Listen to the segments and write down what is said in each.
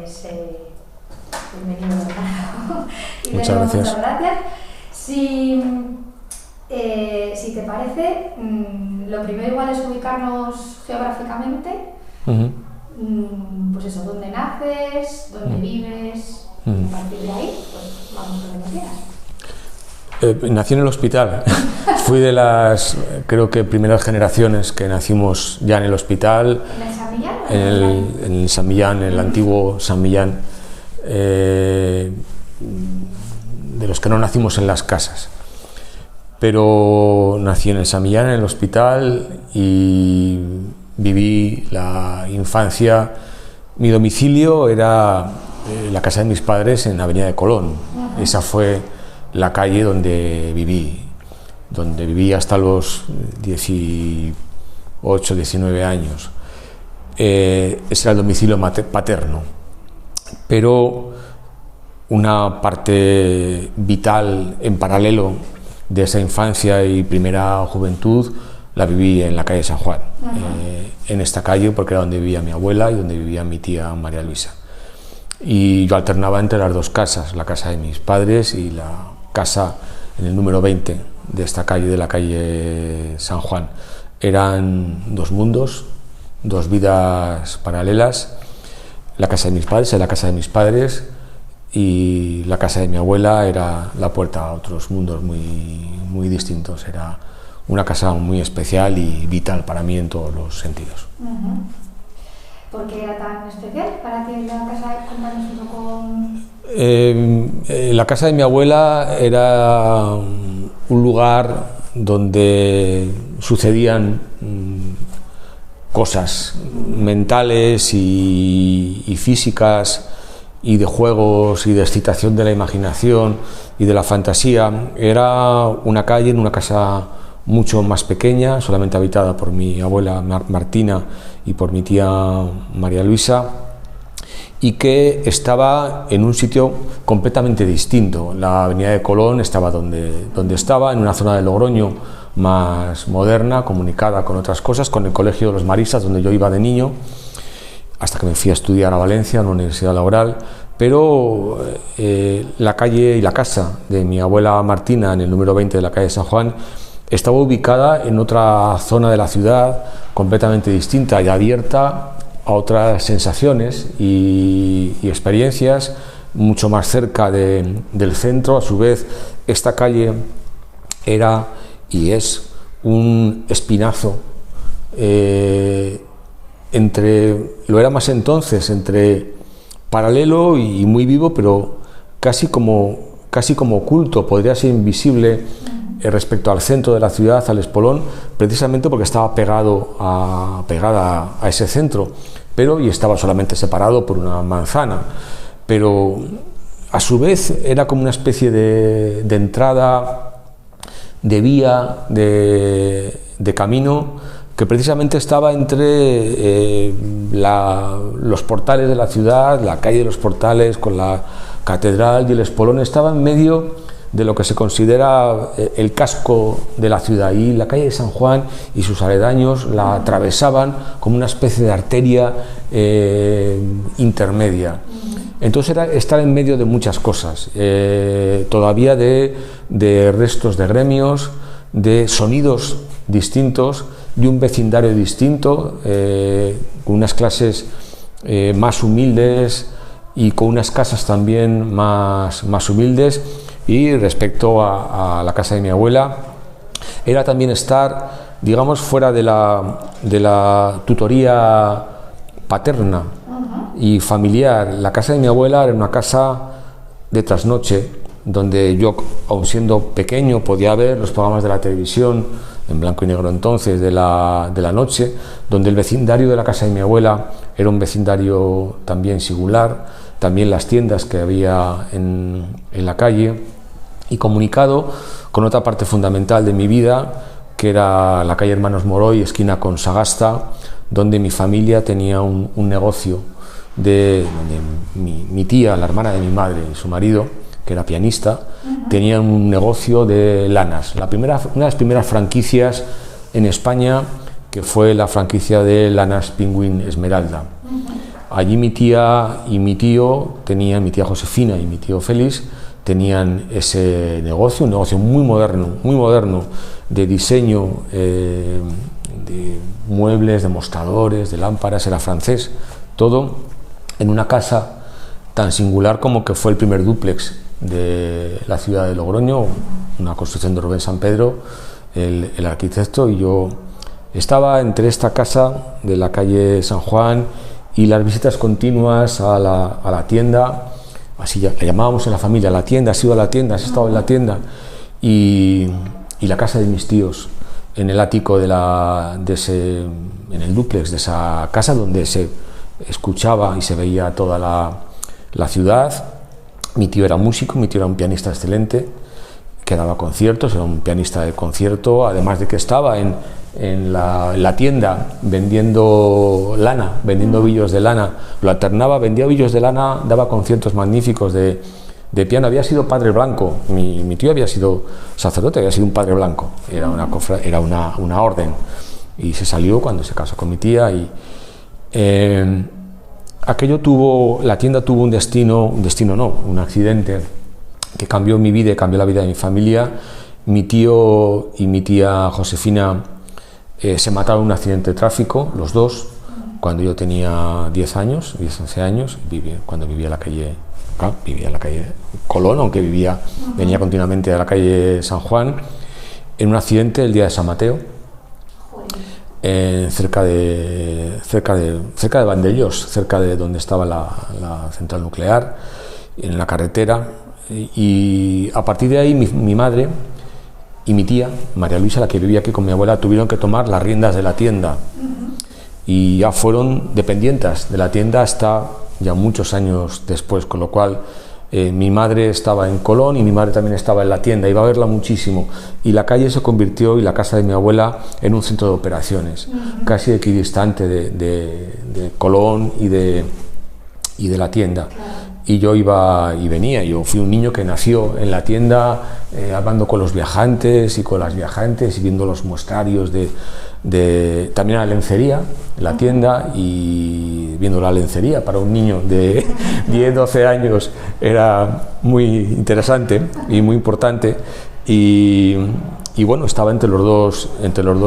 pues bienvenido. Muchas gracias. Muchas gracias. Si te parece, lo primero igual es ubicarnos geográficamente. Pues eso, dónde naces, dónde vives, a partir de ahí, pues vamos donde nos quieras. Nací en el hospital. Fui de las, creo que, primeras generaciones que nacimos ya en el hospital. ¿En el San Millán? En el San Millán, en el antiguo San Millán. De los que no nacimos en las casas. Pero nací en el San Millán, en el hospital, y viví la infancia. Mi domicilio era la casa de mis padres en Avenida de Colón. Esa fue la calle donde viví hasta los 18, 19 años. Ese era el domicilio paterno. Pero una parte vital en paralelo de esa infancia y primera juventud la viví en la calle San Juan, en esta calle, porque era donde vivía mi abuela y donde vivía mi tía María Luisa. Y yo alternaba entre las dos casas, la casa de mis padres y la casa en el número 20 de esta calle, de la calle San Juan. Eran dos mundos, dos vidas paralelas. La casa de mis padres era la casa de mis padres y la casa de mi abuela era la puerta a otros mundos muy distintos. Era una casa muy especial y vital para mí en todos los sentidos. ¿Por qué era tan especial para ti la casa? Cuéntanos un poco. La casa de mi abuela era un lugar donde sucedían cosas mentales y físicas, y de juegos y de excitación de la imaginación y de la fantasía. Era una calle en una casa mucho más pequeña, solamente habitada por mi abuela Martina y por mi tía María Luisa, y que estaba en un sitio completamente distinto. La Avenida de Colón estaba donde estaba, en una zona de Logroño más moderna, comunicada con otras cosas, con el Colegio de los Maristas, donde yo iba de niño, hasta que me fui a estudiar a Valencia, en la Universidad Laboral. Pero la calle y la casa de mi abuela Martina, en el número 20 de la calle San Juan, estaba ubicada en otra zona de la ciudad, completamente distinta y abierta a otras sensaciones y experiencias, mucho más cerca del centro. A su vez, esta calle era y es un espinazo lo era más entonces, entre paralelo y muy vivo, pero casi como oculto, podría ser invisible respecto al centro de la ciudad, al Espolón, precisamente porque estaba pegada a ese centro, y estaba solamente separado por una manzana. Pero a su vez era como una especie de entrada, de vía, de camino, que precisamente estaba entre los portales de la ciudad, la calle de los Portales con la catedral y el Espolón. Estaba en medio de lo que se considera el casco de la ciudad, y la calle de San Juan y sus aledaños la atravesaban como una especie de arteria intermedia. Entonces era estar en medio de muchas cosas, todavía de restos de gremios, de sonidos distintos, de un vecindario distinto, con unas clases más humildes y con unas casas también más humildes. Y respecto a la casa de mi abuela, era también estar, digamos, fuera de la tutoría paterna y familiar. La casa de mi abuela era una casa de trasnoche, donde yo, aun siendo pequeño, podía ver los programas de la televisión, en blanco y negro entonces, de la noche, donde el vecindario de la casa de mi abuela era un vecindario también singular, también las tiendas que había en la calle, y comunicado con otra parte fundamental de mi vida, que era la calle Hermanos Moroy, esquina con Sagasta, donde mi familia tenía un negocio, donde mi tía, la hermana de mi madre, y su marido, que era pianista, tenían un negocio de lanas. Una de las primeras franquicias en España, que fue la franquicia de Lanas Penguin Esmeralda. Allí mi tía y mi tío tenían, mi tía Josefina y mi tío Félix, tenían ese negocio, un negocio muy moderno, de diseño, de muebles, de mostradores, de lámparas, era francés, todo en una casa tan singular como que fue el primer dúplex de la ciudad de Logroño, una construcción de Rubén San Pedro, el arquitecto, y yo estaba entre esta casa de la calle San Juan y las visitas continuas a la tienda. Así la llamábamos en la familia, la tienda, has ido a la tienda, has estado en la tienda, y la casa de mis tíos, en el ático en el dúplex de esa casa donde se escuchaba y se veía toda la ciudad. Mi tío era músico, mi tío era un pianista excelente, que daba conciertos, era un pianista de concierto, además de que estaba en la tienda vendiendo lana, vendiendo billos de lana, lo alternaba, vendía billos de lana, daba conciertos magníficos de piano. Había sido padre blanco, mi tío había sido sacerdote, había sido un padre blanco, era una orden, y se salió cuando se casó con mi tía. Y la tienda tuvo un accidente que cambió mi vida y cambió la vida de mi familia. Mi tío y mi tía Josefina se mataron en un accidente de tráfico, los dos, cuando yo tenía 10 años, 11 años, cuando vivía en la calle Colón, aunque venía continuamente a la calle San Juan, en un accidente el día de San Mateo, cerca de Vandellós, cerca de donde estaba la central nuclear, en la carretera. Y a partir de ahí mi madre y mi tía, María Luisa, la que vivía aquí con mi abuela, tuvieron que tomar las riendas de la tienda, y ya fueron dependientes de la tienda hasta ya muchos años después, con lo cual mi madre estaba en Colón y mi madre también estaba en la tienda, iba a verla muchísimo, y la calle se convirtió, y la casa de mi abuela, en un centro de operaciones, casi equidistante de Colón y de la tienda. Y yo iba y venía, yo fui un niño que nació en la tienda, hablando con los viajantes y con las viajantes, y viendo los muestrarios también la lencería, la tienda, y viendo la lencería para un niño de 10, 12 años era muy interesante y muy importante, y bueno, estaba entre los dos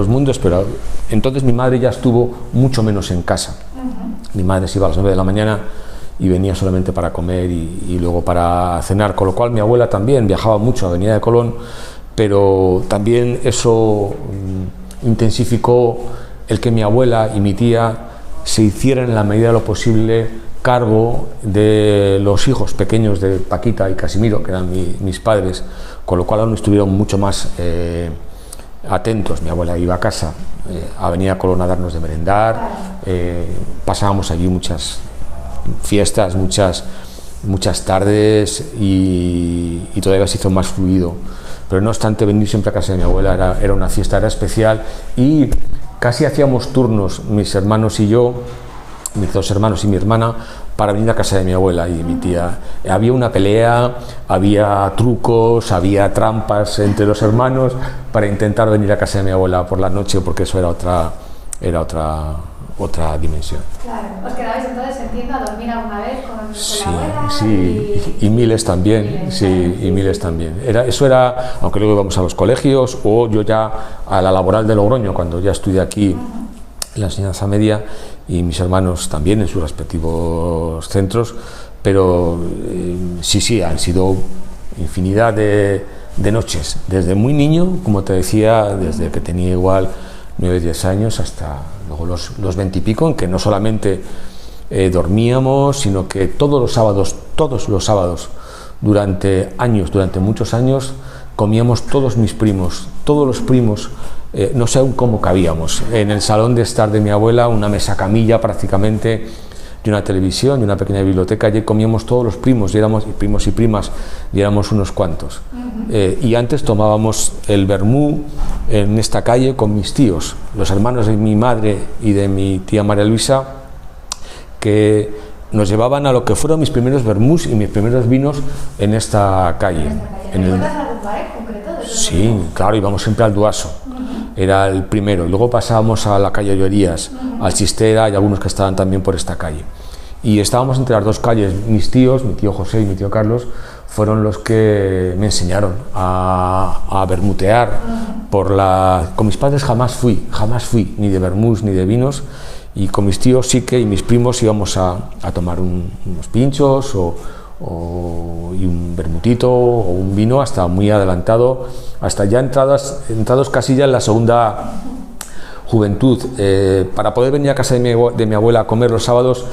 mundos. Pero entonces mi madre ya estuvo mucho menos en casa. Mi madre se iba a las 9 de la mañana y venía solamente para comer y luego para cenar, con lo cual mi abuela también viajaba mucho a Avenida de Colón, pero también eso intensificó el que mi abuela y mi tía se hicieran en la medida de lo posible cargo de los hijos pequeños de Paquita y Casimiro, que eran mis padres, con lo cual aún estuvieron mucho más atentos. Mi abuela iba a casa, a Avenida Colón, a darnos de merendar, pasábamos allí muchas fiestas, muchas tardes, y todavía se hizo más fluido. Pero no obstante, venir siempre a casa de mi abuela era una fiesta, era especial, y casi hacíamos turnos, mis hermanos y yo, mis dos hermanos y mi hermana, para venir a casa de mi abuela y de mi tía. Había una pelea, había trucos, había trampas entre los hermanos para intentar venir a casa de mi abuela por la noche, porque eso era otra dimensión. Claro, os quedabais entonces, entiendo, a dormir alguna vez con la abuela. Sí, y miles también, miles también. Eso era, aunque luego íbamos a los colegios, o yo ya a la laboral de Logroño, cuando ya estudié aquí en la enseñanza media, y mis hermanos también en sus respectivos centros, pero sí, han sido infinidad de noches, desde muy niño, como te decía, desde que tenía igual 9, 10 años hasta luego los 20 y pico, en que no solamente dormíamos, sino que todos los sábados, durante muchos años, comíamos todos los primos, no sé aún cómo cabíamos, en el salón de estar de mi abuela, una mesa camilla prácticamente, y una televisión y una pequeña biblioteca. Allí comíamos todos los primos, primos y primas, y éramos unos cuantos. Y antes tomábamos el vermú en esta calle con mis tíos, los hermanos de mi madre y de mi tía María Luisa, que nos llevaban a lo que fueron mis primeros vermús y mis primeros vinos en esta calle. ¿Recuerdas algún bar en concreto? Sí, claro, íbamos siempre al Duaso. Era el primero, y luego pasábamos a la calle Llorías, al Chistera, y algunos que estaban también por esta calle. y estábamos entre las dos calles. Mis tíos, mi tío José y mi tío Carlos, fueron los que me enseñaron a bermutear con mis padres jamás fui ni de vermús ni de vinos, y con mis tíos sí que, y mis primos íbamos a tomar unos pinchos y un vermutito o un vino hasta muy adelantado, hasta ya entrados casi ya en la segunda juventud. Para poder venir a casa de mi abuela a comer los sábados,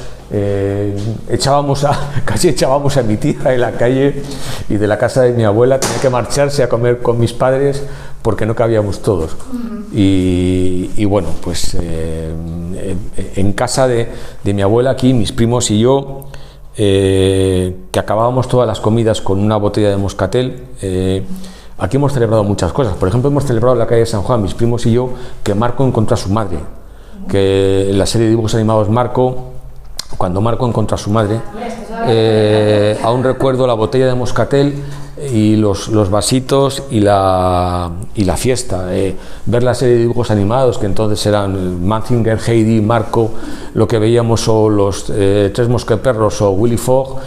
casi echábamos a mi tía en la calle, y de la casa de mi abuela tenía que marcharse a comer con mis padres porque no cabíamos todos. Y bueno, pues en casa de mi abuela aquí, mis primos y yo, que acabábamos todas las comidas con una botella de moscatel. Aquí hemos celebrado muchas cosas. Por ejemplo, hemos celebrado en la calle de San Juan, mis primos y yo, que Marco encontró a su madre, que en la serie de dibujos animados cuando Marco encontró a su madre, aún recuerdo la botella de moscatel y los vasitos y la fiesta. Ver la serie de dibujos animados, que entonces eran Mazinger, Heidi, Marco, lo que veíamos, o los Tres Mosqueperros o Willy Fogg,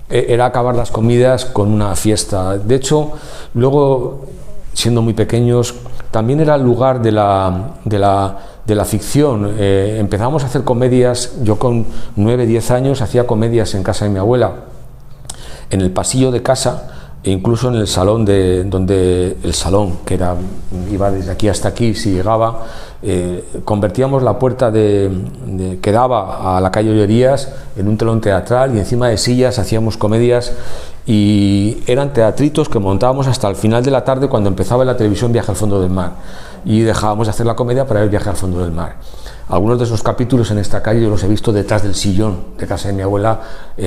era acabar las comidas con una fiesta. De hecho, luego, siendo muy pequeños, también era el lugar de la ficción. Empezamos a hacer comedias. Yo con 9, 10 años hacía comedias en casa de mi abuela, en el pasillo de casa, e incluso en el salón, el salón, que iba desde aquí hasta aquí, si llegaba, convertíamos la puerta que daba a la calle Ollerías en un telón teatral, y encima de sillas hacíamos comedias, y eran teatritos que montábamos hasta el final de la tarde, cuando empezaba en la televisión Viaje al fondo del mar, y dejábamos de hacer la comedia para ver Viaje al fondo del mar. Algunos de esos capítulos en esta calle yo los he visto detrás del sillón de casa de mi abuela,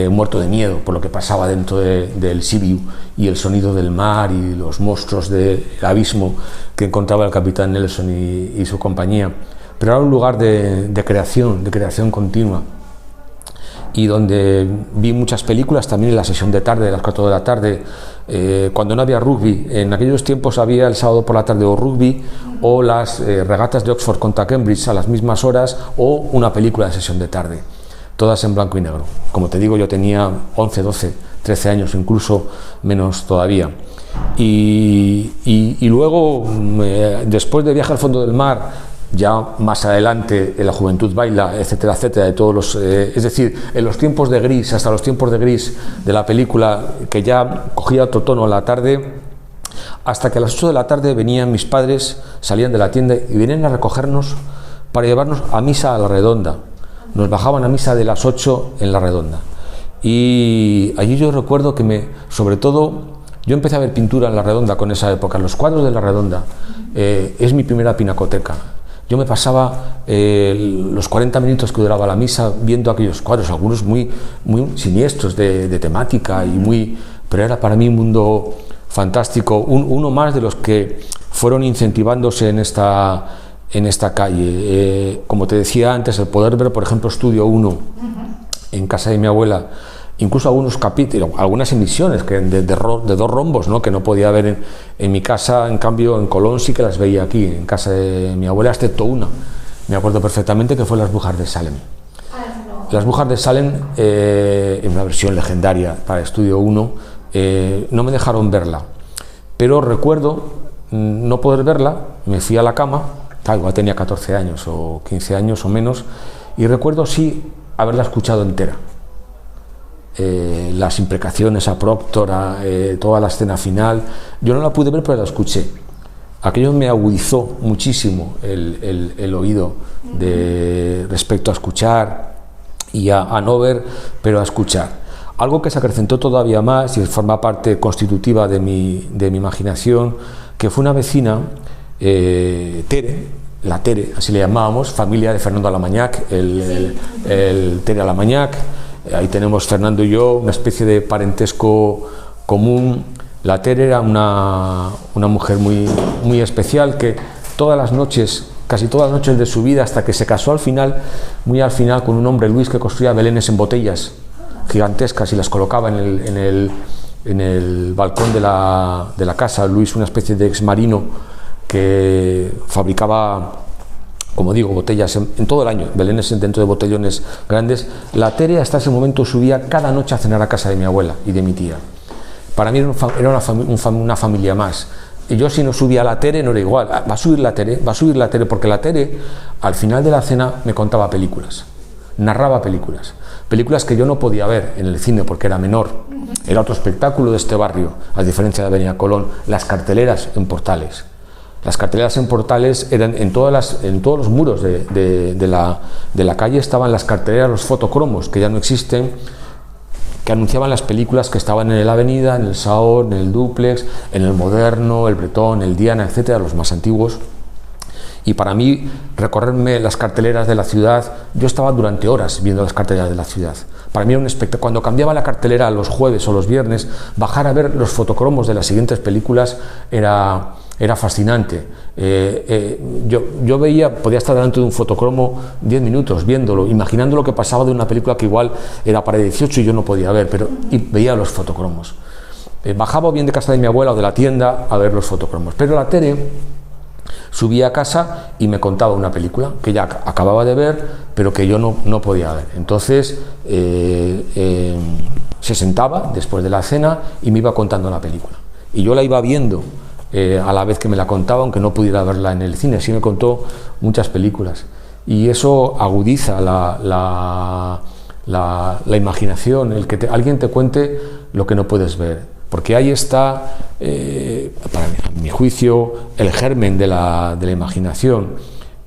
muerto de miedo por lo que pasaba dentro del Sibiu, y el sonido del mar y los monstruos del abismo que encontraba el capitán Nelson y su compañía. Pero era un lugar de creación continua, y donde vi muchas películas también en la sesión de tarde, de las 4 de la tarde, cuando no había rugby. En aquellos tiempos había el sábado por la tarde o rugby, o las regatas de Oxford contra Cambridge a las mismas horas, o una película de sesión de tarde, todas en blanco y negro. Como te digo, yo tenía 11, 12, 13 años, incluso menos todavía. Y luego, después de Viaje al fondo del mar, ya más adelante, en La juventud baila, etcétera, etcétera, de todos los, es decir, en los tiempos de gris, hasta los tiempos de gris de la película, que ya cogía otro tono a la tarde, hasta que a las 8 de la tarde venían mis padres, salían de la tienda y venían a recogernos para llevarnos a misa a la Redonda. Nos bajaban a misa de las 8 en la Redonda. Y allí yo recuerdo que sobre todo, yo empecé a ver pintura en la Redonda con esa época, los cuadros de la Redonda, es mi primera pinacoteca. Yo me pasaba los 40 minutos que duraba la misa viendo aquellos cuadros, algunos muy, muy siniestros de temática, pero era para mí un mundo fantástico, uno más de los que fueron incentivándose en esta calle. Como te decía antes, el poder ver, por ejemplo, Estudio 1 en casa de mi abuela, incluso algunos capítulos, algunas emisiones de 2 rombos, ¿no?, que no podía ver en mi casa. En cambio, en Colón sí que las veía aquí, en casa de mi abuela, excepto una. Me acuerdo perfectamente, que fue Las Brujas de Salem. Las Brujas de Salem, en una versión legendaria para Estudio 1, no me dejaron verla. Pero recuerdo no poder verla, me fui a la cama, igual tenía 14 años o 15 años o menos, y recuerdo sí haberla escuchado entera. Las imprecaciones a Proctor, toda la escena final, yo no la pude ver, pero la escuché. Aquello me agudizó muchísimo el oído respecto a escuchar y a no ver, pero a escuchar. Algo que se acrecentó todavía más y forma parte constitutiva de mi imaginación, que fue una vecina, Tere, la Tere, así le llamábamos, familia de Fernando Alamañac, el Tere Alamañac. Ahí tenemos Fernando y yo una especie de parentesco común. La Tere era una mujer muy, muy especial, que todas las noches, casi todas las noches de su vida, hasta que se casó muy al final, con un hombre, Luis, que construía belenes en botellas gigantescas y las colocaba en el balcón de la casa. Luis, una especie de exmarino que fabricaba como digo, botellas en todo el año, belenes dentro de botellones grandes. La Tere hasta ese momento subía cada noche a cenar a casa de mi abuela y de mi tía. Para mí era una familia más. Y yo, si no subía a la Tere, no era igual. Va a subir la Tere, porque la Tere, al final de la cena, me contaba películas, narraba películas que yo no podía ver en el cine porque era menor. Era otro espectáculo de este barrio, a diferencia de Avenida Colón. Las carteleras en Portales. Las carteleras en Portales eran en todos los muros de la calle, estaban las carteleras, los fotocromos, que ya no existen, que anunciaban las películas que estaban en la Avenida, en el Saón, en el Dúplex, en el Moderno, el Bretón, el Diana, etcétera, los más antiguos. Y para mí, recorrerme las carteleras de la ciudad, yo estaba durante horas viendo las carteleras de la ciudad. Para mí era un espectáculo. Cuando cambiaba la cartelera los jueves o los viernes, bajar a ver los fotocromos de las siguientes películas era fascinante. Yo podía estar delante de un fotocromo 10 minutos viéndolo, imaginando lo que pasaba de una película que igual era para 18 y yo no podía ver, y veía los fotocromos. Bajaba bien de casa de mi abuela o de la tienda a ver los fotocromos. Pero la Tere subía a casa y me contaba una película que ya acababa de ver, pero que yo no podía ver. Entonces se sentaba después de la cena y me iba contando la película. Y yo la iba viendo a la vez que me la contaba, aunque no pudiera verla en el cine. Sí me contó muchas películas. Y eso agudiza la imaginación, el que alguien te cuente lo que no puedes ver. Porque ahí está, para mi juicio, el germen de la imaginación,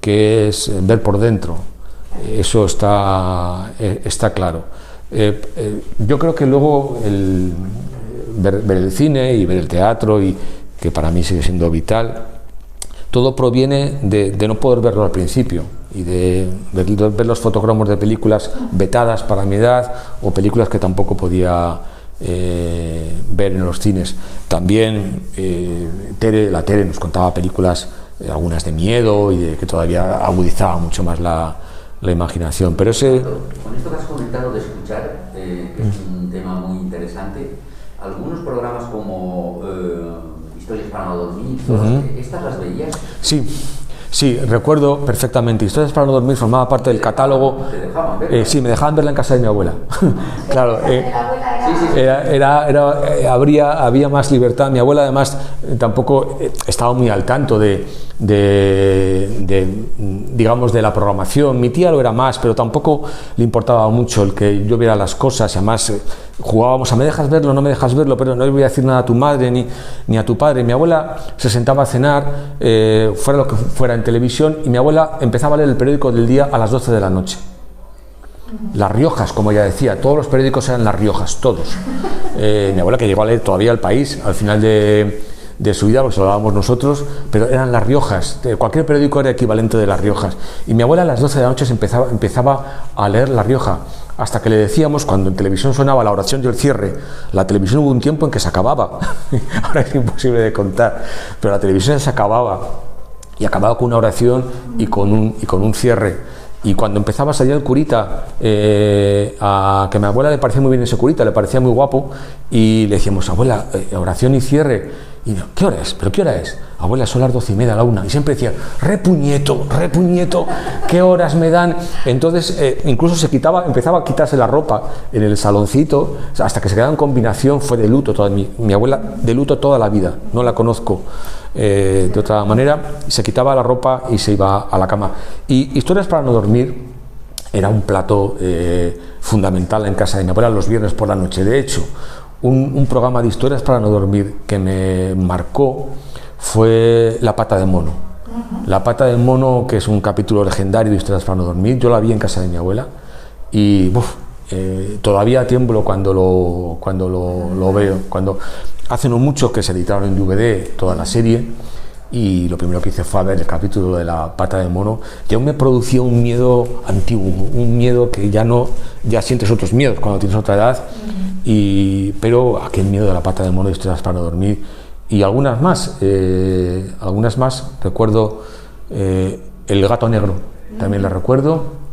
que es ver por dentro. Eso está claro. Yo creo que luego ver el cine y ver el teatro, y que para mí sigue siendo vital, todo proviene de no poder verlo al principio y de ver los fotocromos de películas vetadas para mi edad, o películas que tampoco podía ver en los cines. También la Tere nos contaba películas, algunas de miedo, y que todavía agudizaba mucho más la imaginación. Pero con esto que has comentado de escuchar, que es un tema muy interesante, algunos programas como Historias para no dormir, ¿estas las veías? Sí, recuerdo perfectamente. Historias para no dormir formaba parte del catálogo. ¿Te dejaban verla? Sí, me dejaban verla en casa de mi abuela. Claro, había más libertad. Mi abuela, además, tampoco estaba muy al tanto digamos, de la programación. Mi tía lo era más, pero tampoco le importaba mucho el que yo viera las cosas. Además, jugábamos a ¿me dejas verlo, no me dejas verlo? Pero no le voy a decir nada a tu madre ni a tu padre. Mi abuela se sentaba a cenar, fuera lo que fuera en televisión, y mi abuela empezaba a leer el periódico del día a las 12 de la noche. Las Riojas, como ella decía, todos los periódicos eran Las Riojas, todos. Mi abuela, que llegó a leer todavía El País al final de su vida, porque se lo dábamos nosotros, pero eran Las Riojas. Cualquier periódico era equivalente de Las Riojas. Y mi abuela a las 12 de la noche empezaba a leer La Rioja, hasta que le decíamos, cuando en televisión sonaba la oración y el cierre. La televisión, hubo un tiempo en que se acababa. Ahora es imposible de contar, pero la televisión se acababa, y acababa con una oración y con un cierre. Y cuando empezaba a salir el curita, que a mi abuela le parecía muy bien ese curita, le parecía muy guapo, y le decíamos: abuela, oración y cierre. Y yo: ¿qué hora es? ¿Pero qué hora es? Abuela, son las 12:30, la 1. Y siempre decía: repuñeto, ¿qué horas me dan? Entonces, incluso empezaba a quitarse la ropa en el saloncito, hasta que se quedaba en combinación. Fue de luto toda mi abuela, de luto toda la vida. No la conozco de otra manera. Se quitaba la ropa y se iba a la cama. Y Historias para no dormir era un plato fundamental en casa de mi abuela los viernes por la noche. De hecho, un programa de Historias para no dormir que me marcó fue La Pata de Mono. La Pata de Mono, que es un capítulo legendario de Historias para no dormir. Yo la vi en casa de mi abuela y todavía tiemblo cuando lo veo. Hace no mucho que se editaron en DVD toda la serie, y lo primero que hice fue ver el capítulo de La Pata de Mono, y aún me producía un miedo antiguo, un miedo que ya sientes otros miedos cuando tienes otra edad, pero aquel miedo de La Pata de Mono, de Historias para no dormir, y algunas más. Recuerdo El Gato Negro, también la recuerdo.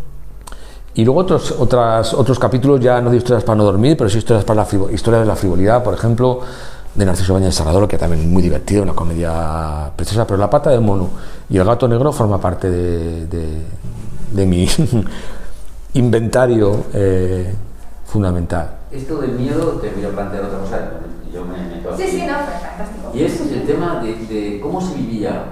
Y luego otros capítulos, ya no de Historias para no dormir, pero sí historias de la frivolidad. Por ejemplo, de Narciso Baña de Serrador, que también es muy divertida, una comedia preciosa, pero La pata de mono y El gato negro forma parte de mi inventario fundamental. Esto del miedo, te voy a plantear otra cosa, yo me meto aquí. Sí, no, pero fantástico. Y es el tema de cómo se vivía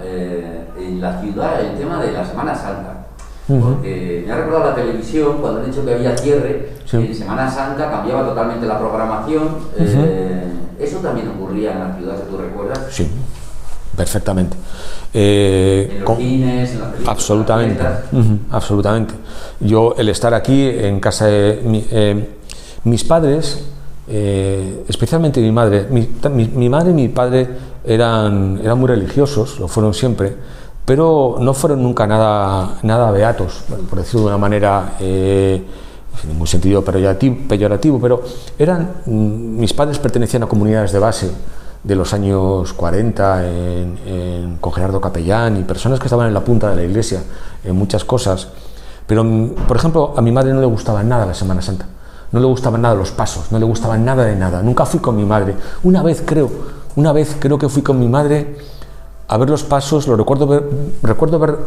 en la ciudad, el tema de la Semana Santa. Porque me ha recordado la televisión cuando han dicho que había cierre, sí. En Semana Santa cambiaba totalmente la programación. ¿Eso también ocurría en las ciudades que tú recuerdas? Sí, perfectamente. En los cines, en las películas. Absolutamente, absolutamente. Yo, el estar aquí en casa de mis padres, especialmente mi madre, mi madre y mi padre eran muy religiosos, lo fueron siempre, pero no fueron nunca nada beatos, por decirlo de una manera, sin ningún sentido peyorativo, pero mis padres pertenecían a comunidades de base de los años 40 con Gerardo Capellán y personas que estaban en la punta de la iglesia en muchas cosas, pero por ejemplo a mi madre no le gustaba nada la Semana Santa, no le gustaban nada los pasos, no le gustaba nada de nada, nunca fui con mi madre, una vez creo que fui con mi madre a ver los pasos, recuerdo ver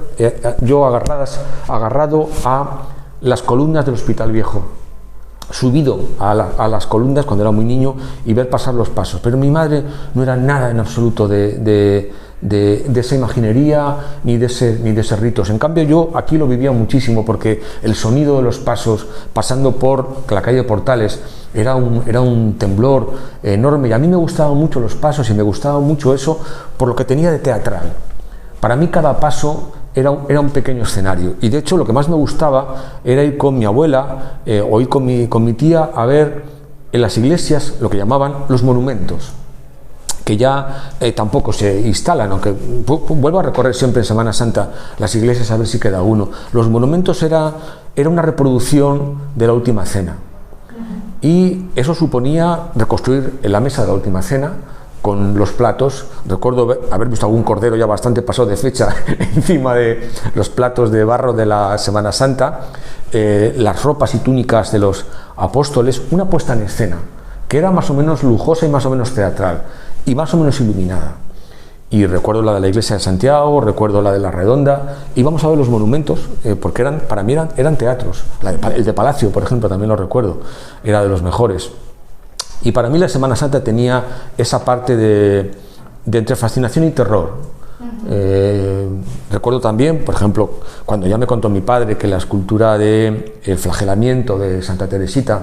yo agarrado a las columnas del Hospital Viejo, subido a las columnas cuando era muy niño y ver pasar los pasos, pero mi madre no era nada en absoluto de esa imaginería ni de ese ritos. En cambio yo aquí lo vivía muchísimo porque el sonido de los pasos pasando por la calle Portales era un temblor enorme y a mí me gustaban mucho los pasos y me gustaba mucho eso por lo que tenía de teatral. Para mí cada paso era un pequeño escenario y de hecho lo que más me gustaba era ir con mi abuela o ir con mi tía a ver en las iglesias lo que llamaban los monumentos, que ya tampoco se instalan, aunque vuelvo a recorrer siempre en Semana Santa las iglesias a ver si queda uno. Los monumentos era una reproducción de la Última Cena y eso suponía reconstruir la mesa de la Última Cena con los platos. Recuerdo haber visto algún cordero ya bastante pasado de fecha encima de los platos de barro de la Semana Santa, las ropas y túnicas de los apóstoles, una puesta en escena que era más o menos lujosa y más o menos teatral y más o menos iluminada. Y recuerdo la de la iglesia de Santiago, recuerdo la de la Redonda, íbamos a ver los monumentos, porque para mí eran teatros. El de Palacio, por ejemplo, también lo recuerdo, era de los mejores. Y para mí la Semana Santa tenía esa parte de entre fascinación y terror. Recuerdo también, por ejemplo, cuando ya me contó mi padre que la escultura del flagelamiento de Santa Teresita,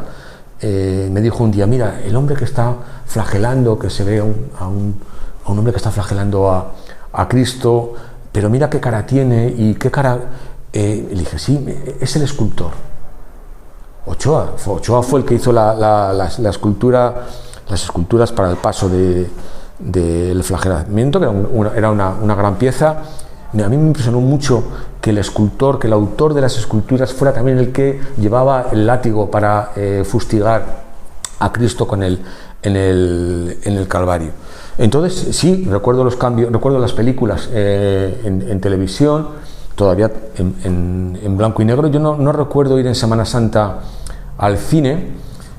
me dijo un día, mira, el hombre que está flagelando, que se ve a un hombre que está flagelando a Cristo, pero mira qué cara tiene y qué cara... le dije, sí, es el escultor. Ochoa fue el que hizo la escultura, las esculturas para el paso del flagelamiento, que era una gran pieza. A mí me impresionó mucho que el autor de las esculturas fuera también el que llevaba el látigo para fustigar a Cristo en el Calvario. Entonces sí, recuerdo los cambios, recuerdo las películas en televisión, todavía en blanco y negro. Yo no recuerdo ir en Semana Santa al cine,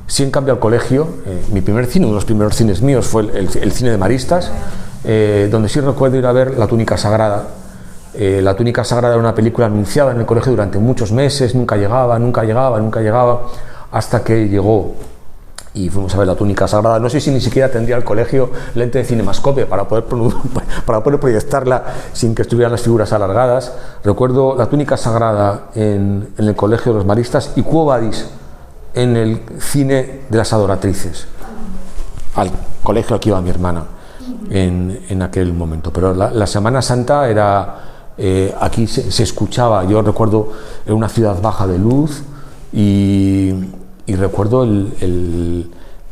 sí en cambio al colegio. Mi primer cine, uno de los primeros cines míos fue el cine de Maristas, donde sí recuerdo ir a ver La túnica sagrada. La túnica sagrada era una película anunciada en el colegio durante muchos meses, nunca llegaba, hasta que llegó y fuimos a ver La túnica sagrada. No sé si ni siquiera tendría el colegio lente de cinemascopia para poder proyectarla sin que estuvieran las figuras alargadas. Recuerdo La túnica sagrada en el colegio de los Maristas y Quo Vadis en el cine de las Adoratrices, al colegio al que iba mi hermana en aquel momento. Pero la Semana Santa era... aquí se escuchaba, yo recuerdo, en una ciudad baja de luz y recuerdo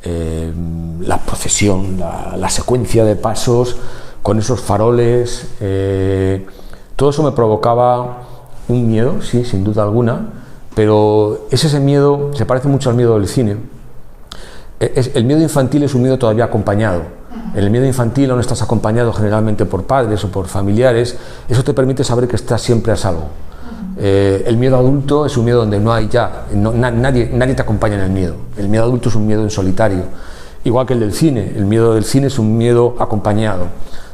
la procesión, la secuencia de pasos con esos faroles. Todo eso me provocaba un miedo, sí, sin duda alguna, pero ese miedo se parece mucho al miedo del cine. El miedo infantil es un miedo todavía acompañado. En el miedo infantil, no estás acompañado generalmente por padres o por familiares, eso te permite saber que estás siempre a salvo. El miedo adulto es un miedo donde no hay nadie te acompaña en el miedo. El miedo adulto es un miedo en solitario. igual que el del cine. El miedo del cine es un miedo acompañado,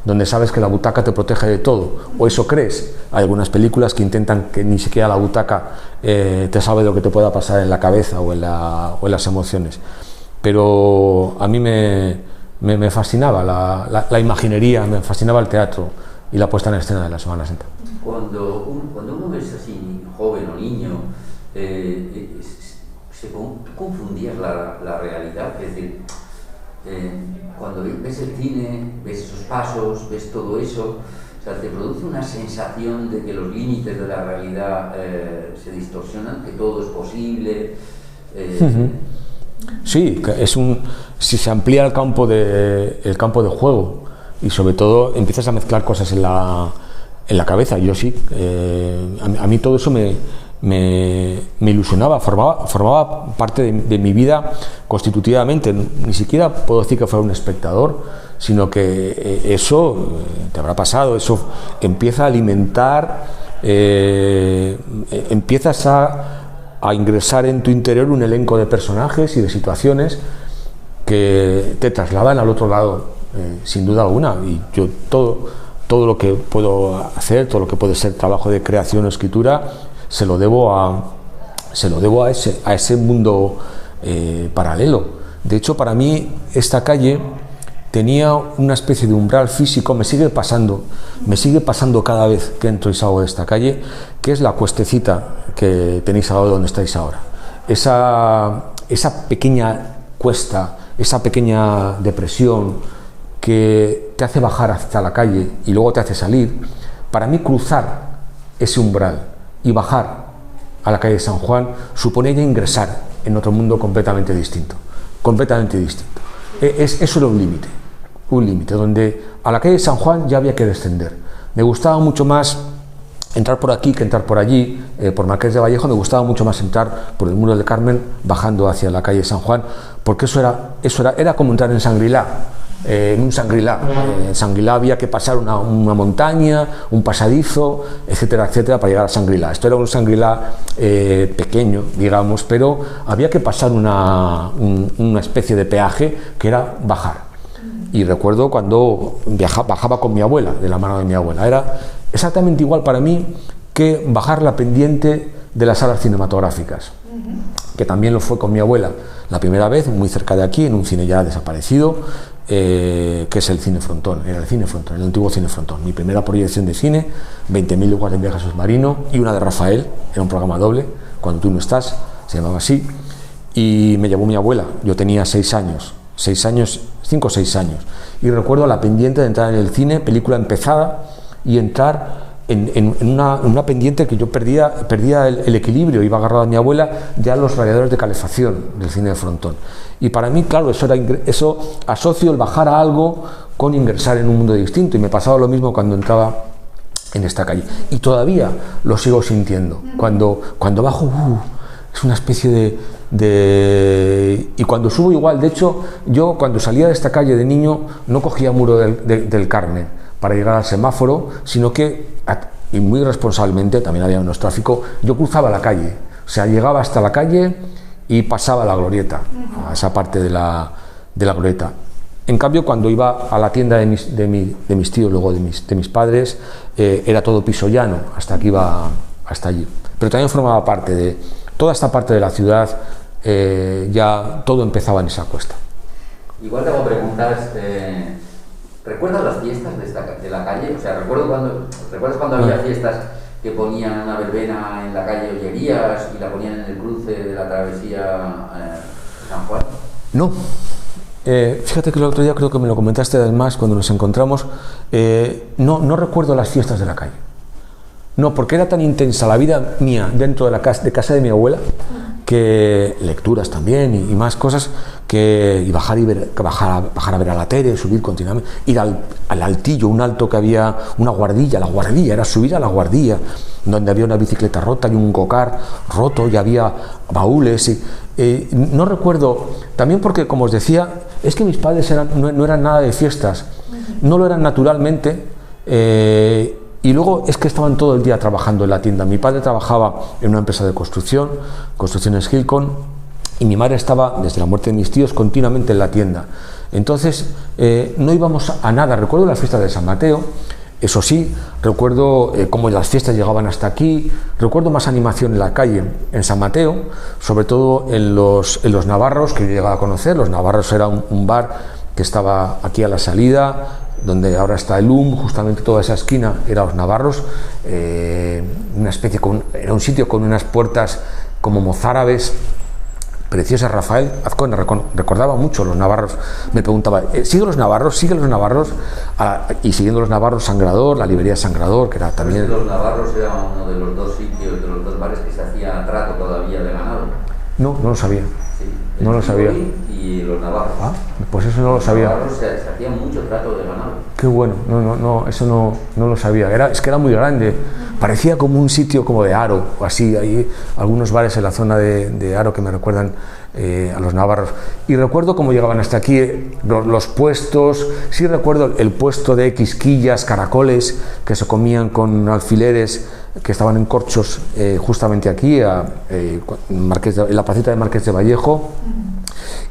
donde sabes que la butaca te protege de todo, o eso crees. Hay algunas películas que intentan que ni siquiera la butaca te sabe lo que te pueda pasar en la cabeza o en las emociones. Pero a mí me fascinaba la imaginería, me fascinaba el teatro y la puesta en escena de la Semana Santa. Cuando uno es así joven o niño, confundías la realidad, es decir, cuando ves el cine, ves esos pasos, ves todo eso, o sea, te produce una sensación de que los límites de la realidad se distorsionan, que todo es posible. Sí, si se amplía el campo de juego y sobre todo empiezas a mezclar cosas en la cabeza. Yo sí, a mí todo eso me ilusionaba, formaba parte de mi vida constitutivamente. Ni siquiera puedo decir que fuera un espectador, sino que eso te habrá pasado, eso empieza a alimentar, empiezas a ingresar en tu interior un elenco de personajes y de situaciones que te trasladan al otro lado, sin duda alguna. Y yo todo lo que puedo hacer, todo lo que puede ser trabajo de creación o escritura, se lo debo a ese mundo paralelo. De hecho, para mí esta calle tenía una especie de umbral físico, me sigue pasando cada vez que entro y salgo de esta calle, que es la cuestecita que tenéis al lado de donde estáis ahora. Esa pequeña cuesta, esa pequeña depresión que te hace bajar hasta la calle y luego te hace salir. Para mí, cruzar ese umbral y bajar a la calle de San Juan supone ya ingresar en otro mundo completamente distinto. Eso era un límite donde a la calle de San Juan ya había que descender. Me gustaba mucho más entrar por aquí que entrar por allí, por Marqués de Vallejo. Me gustaba mucho más entrar por el Muro del Carmen bajando hacia la calle de San Juan, porque eso era como entrar en Shangri-La. En un Shangri-La. En Shangri-La había que pasar una montaña, un pasadizo, etcétera, etcétera, para llegar a Shangri-La. Esto era un Shangri-La pequeño, digamos, pero había que pasar una especie de peaje que era bajar. Y recuerdo cuando bajaba con mi abuela, de la mano de mi abuela. Era exactamente igual para mí que bajar la pendiente de las salas cinematográficas, que también lo fue con mi abuela la primera vez, muy cerca de aquí, en un cine ya desaparecido, que es el Cine Frontón. Era el Cine Frontón, el antiguo Cine Frontón. Mi primera proyección de cine, 20.000 leguas de viaje submarino, y una de Rafael, era un programa doble, Cuando tú no estás, se llamaba así, y me llevó mi abuela. Yo tenía 5 o 6 años, y recuerdo la pendiente de entrar en el cine, película empezada, y entrar en una pendiente que yo perdía el equilibrio, iba agarrado a mi abuela, ya los radiadores de calefacción del cine de Frontón. Y para mí, claro, eso asocio el bajar a algo con ingresar en un mundo distinto, y me pasaba lo mismo cuando entraba en esta calle, y todavía lo sigo sintiendo. Cuando bajo, es una especie y cuando subo igual. De hecho, yo cuando salía de esta calle de niño no cogía Muro del Carmen para llegar al semáforo, sino que, y muy responsablemente, también había menos tráfico, yo cruzaba la calle, o sea, llegaba hasta la calle y pasaba la glorieta, a esa parte de la glorieta. En cambio, cuando iba a la tienda de mis tíos, luego de mis padres, era todo piso llano, hasta que iba hasta allí. Pero también formaba parte de toda esta parte de la ciudad, ya todo empezaba en esa cuesta. Igual te hago preguntas. ¿Recuerdas las fiestas de la calle? O sea, ¿recuerdas cuando había fiestas que ponían una verbena en la calle Ollerías y la ponían en el cruce de la travesía San Juan? No. Fíjate que el otro día creo que me lo comentaste además cuando nos encontramos. No recuerdo las fiestas de la calle. No, porque era tan intensa la vida mía dentro de casa de mi abuela, que lecturas también y más cosas, y bajar a ver a la tele, subir continuamente, ir al altillo, un alto que había, una guardilla, era subir a la guardilla, donde había una bicicleta rota y un go-kart roto, y había baúles. No recuerdo, también porque, como os decía, es que mis padres no eran nada de fiestas, no lo eran naturalmente. Y luego es que estaban todo el día trabajando en la tienda. Mi padre trabajaba en una empresa de construcciones Hilcon, y mi madre estaba, desde la muerte de mis tíos, continuamente en la tienda. Entonces no íbamos a nada. Recuerdo la fiesta de San Mateo, eso sí, recuerdo cómo las fiestas llegaban hasta aquí, recuerdo más animación en la calle, en San Mateo, sobre todo en los Navarros, que yo llegaba a conocer. Los Navarros era un bar que estaba aquí a la salida, donde ahora está el justamente toda esa esquina era los Navarros, una especie era un sitio con unas puertas como mozárabes, preciosas. Rafael Azcón recordaba mucho los Navarros, me preguntaba, ¿sigue los Navarros? Y siguiendo los Navarros, Sangrador, la librería Sangrador, que era también... Los Navarros era uno de los dos sitios, de los dos bares que se hacía trato todavía de ganado. No lo sabía. Sí, no lo sabía. Y los Navarros. Ah, pues eso no lo sabía. Los Navarros se hacía mucho trato de ganado. Qué bueno, eso no lo sabía. Es que era muy grande, parecía como un sitio como de Haro, o así. Hay algunos bares en la zona de Haro que me recuerdan a los Navarros. Y recuerdo cómo llegaban hasta aquí los puestos. Sí recuerdo el puesto de quisquillas, caracoles, que se comían con alfileres, que estaban en corchos justamente aquí, en la placita de Marqués de Vallejo.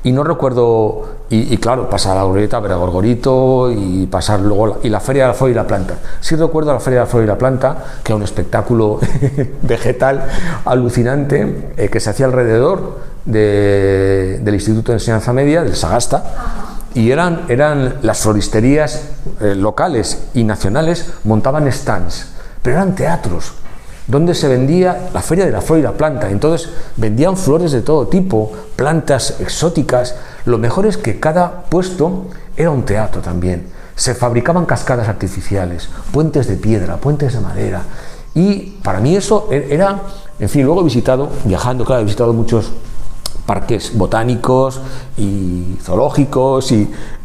Y no recuerdo, y claro, pasar a la glorieta, ver a Gorgorito y pasar luego y la Feria de la Flor y la Planta. Sí recuerdo la Feria de la Flor y la Planta, que era un espectáculo vegetal alucinante que se hacía alrededor del Instituto de Enseñanza Media, del Sagasta, y eran las floristerías locales y nacionales, montaban stands, pero eran teatros donde se vendía la Feria de la Flor y la Planta. Entonces vendían flores de todo tipo, plantas exóticas. Lo mejor es que cada puesto era un teatro también. Se fabricaban cascadas artificiales, puentes de piedra, puentes de madera. Y para mí eso era, en fin, luego he visitado, viajando, claro, he visitado muchos parques botánicos y zoológicos,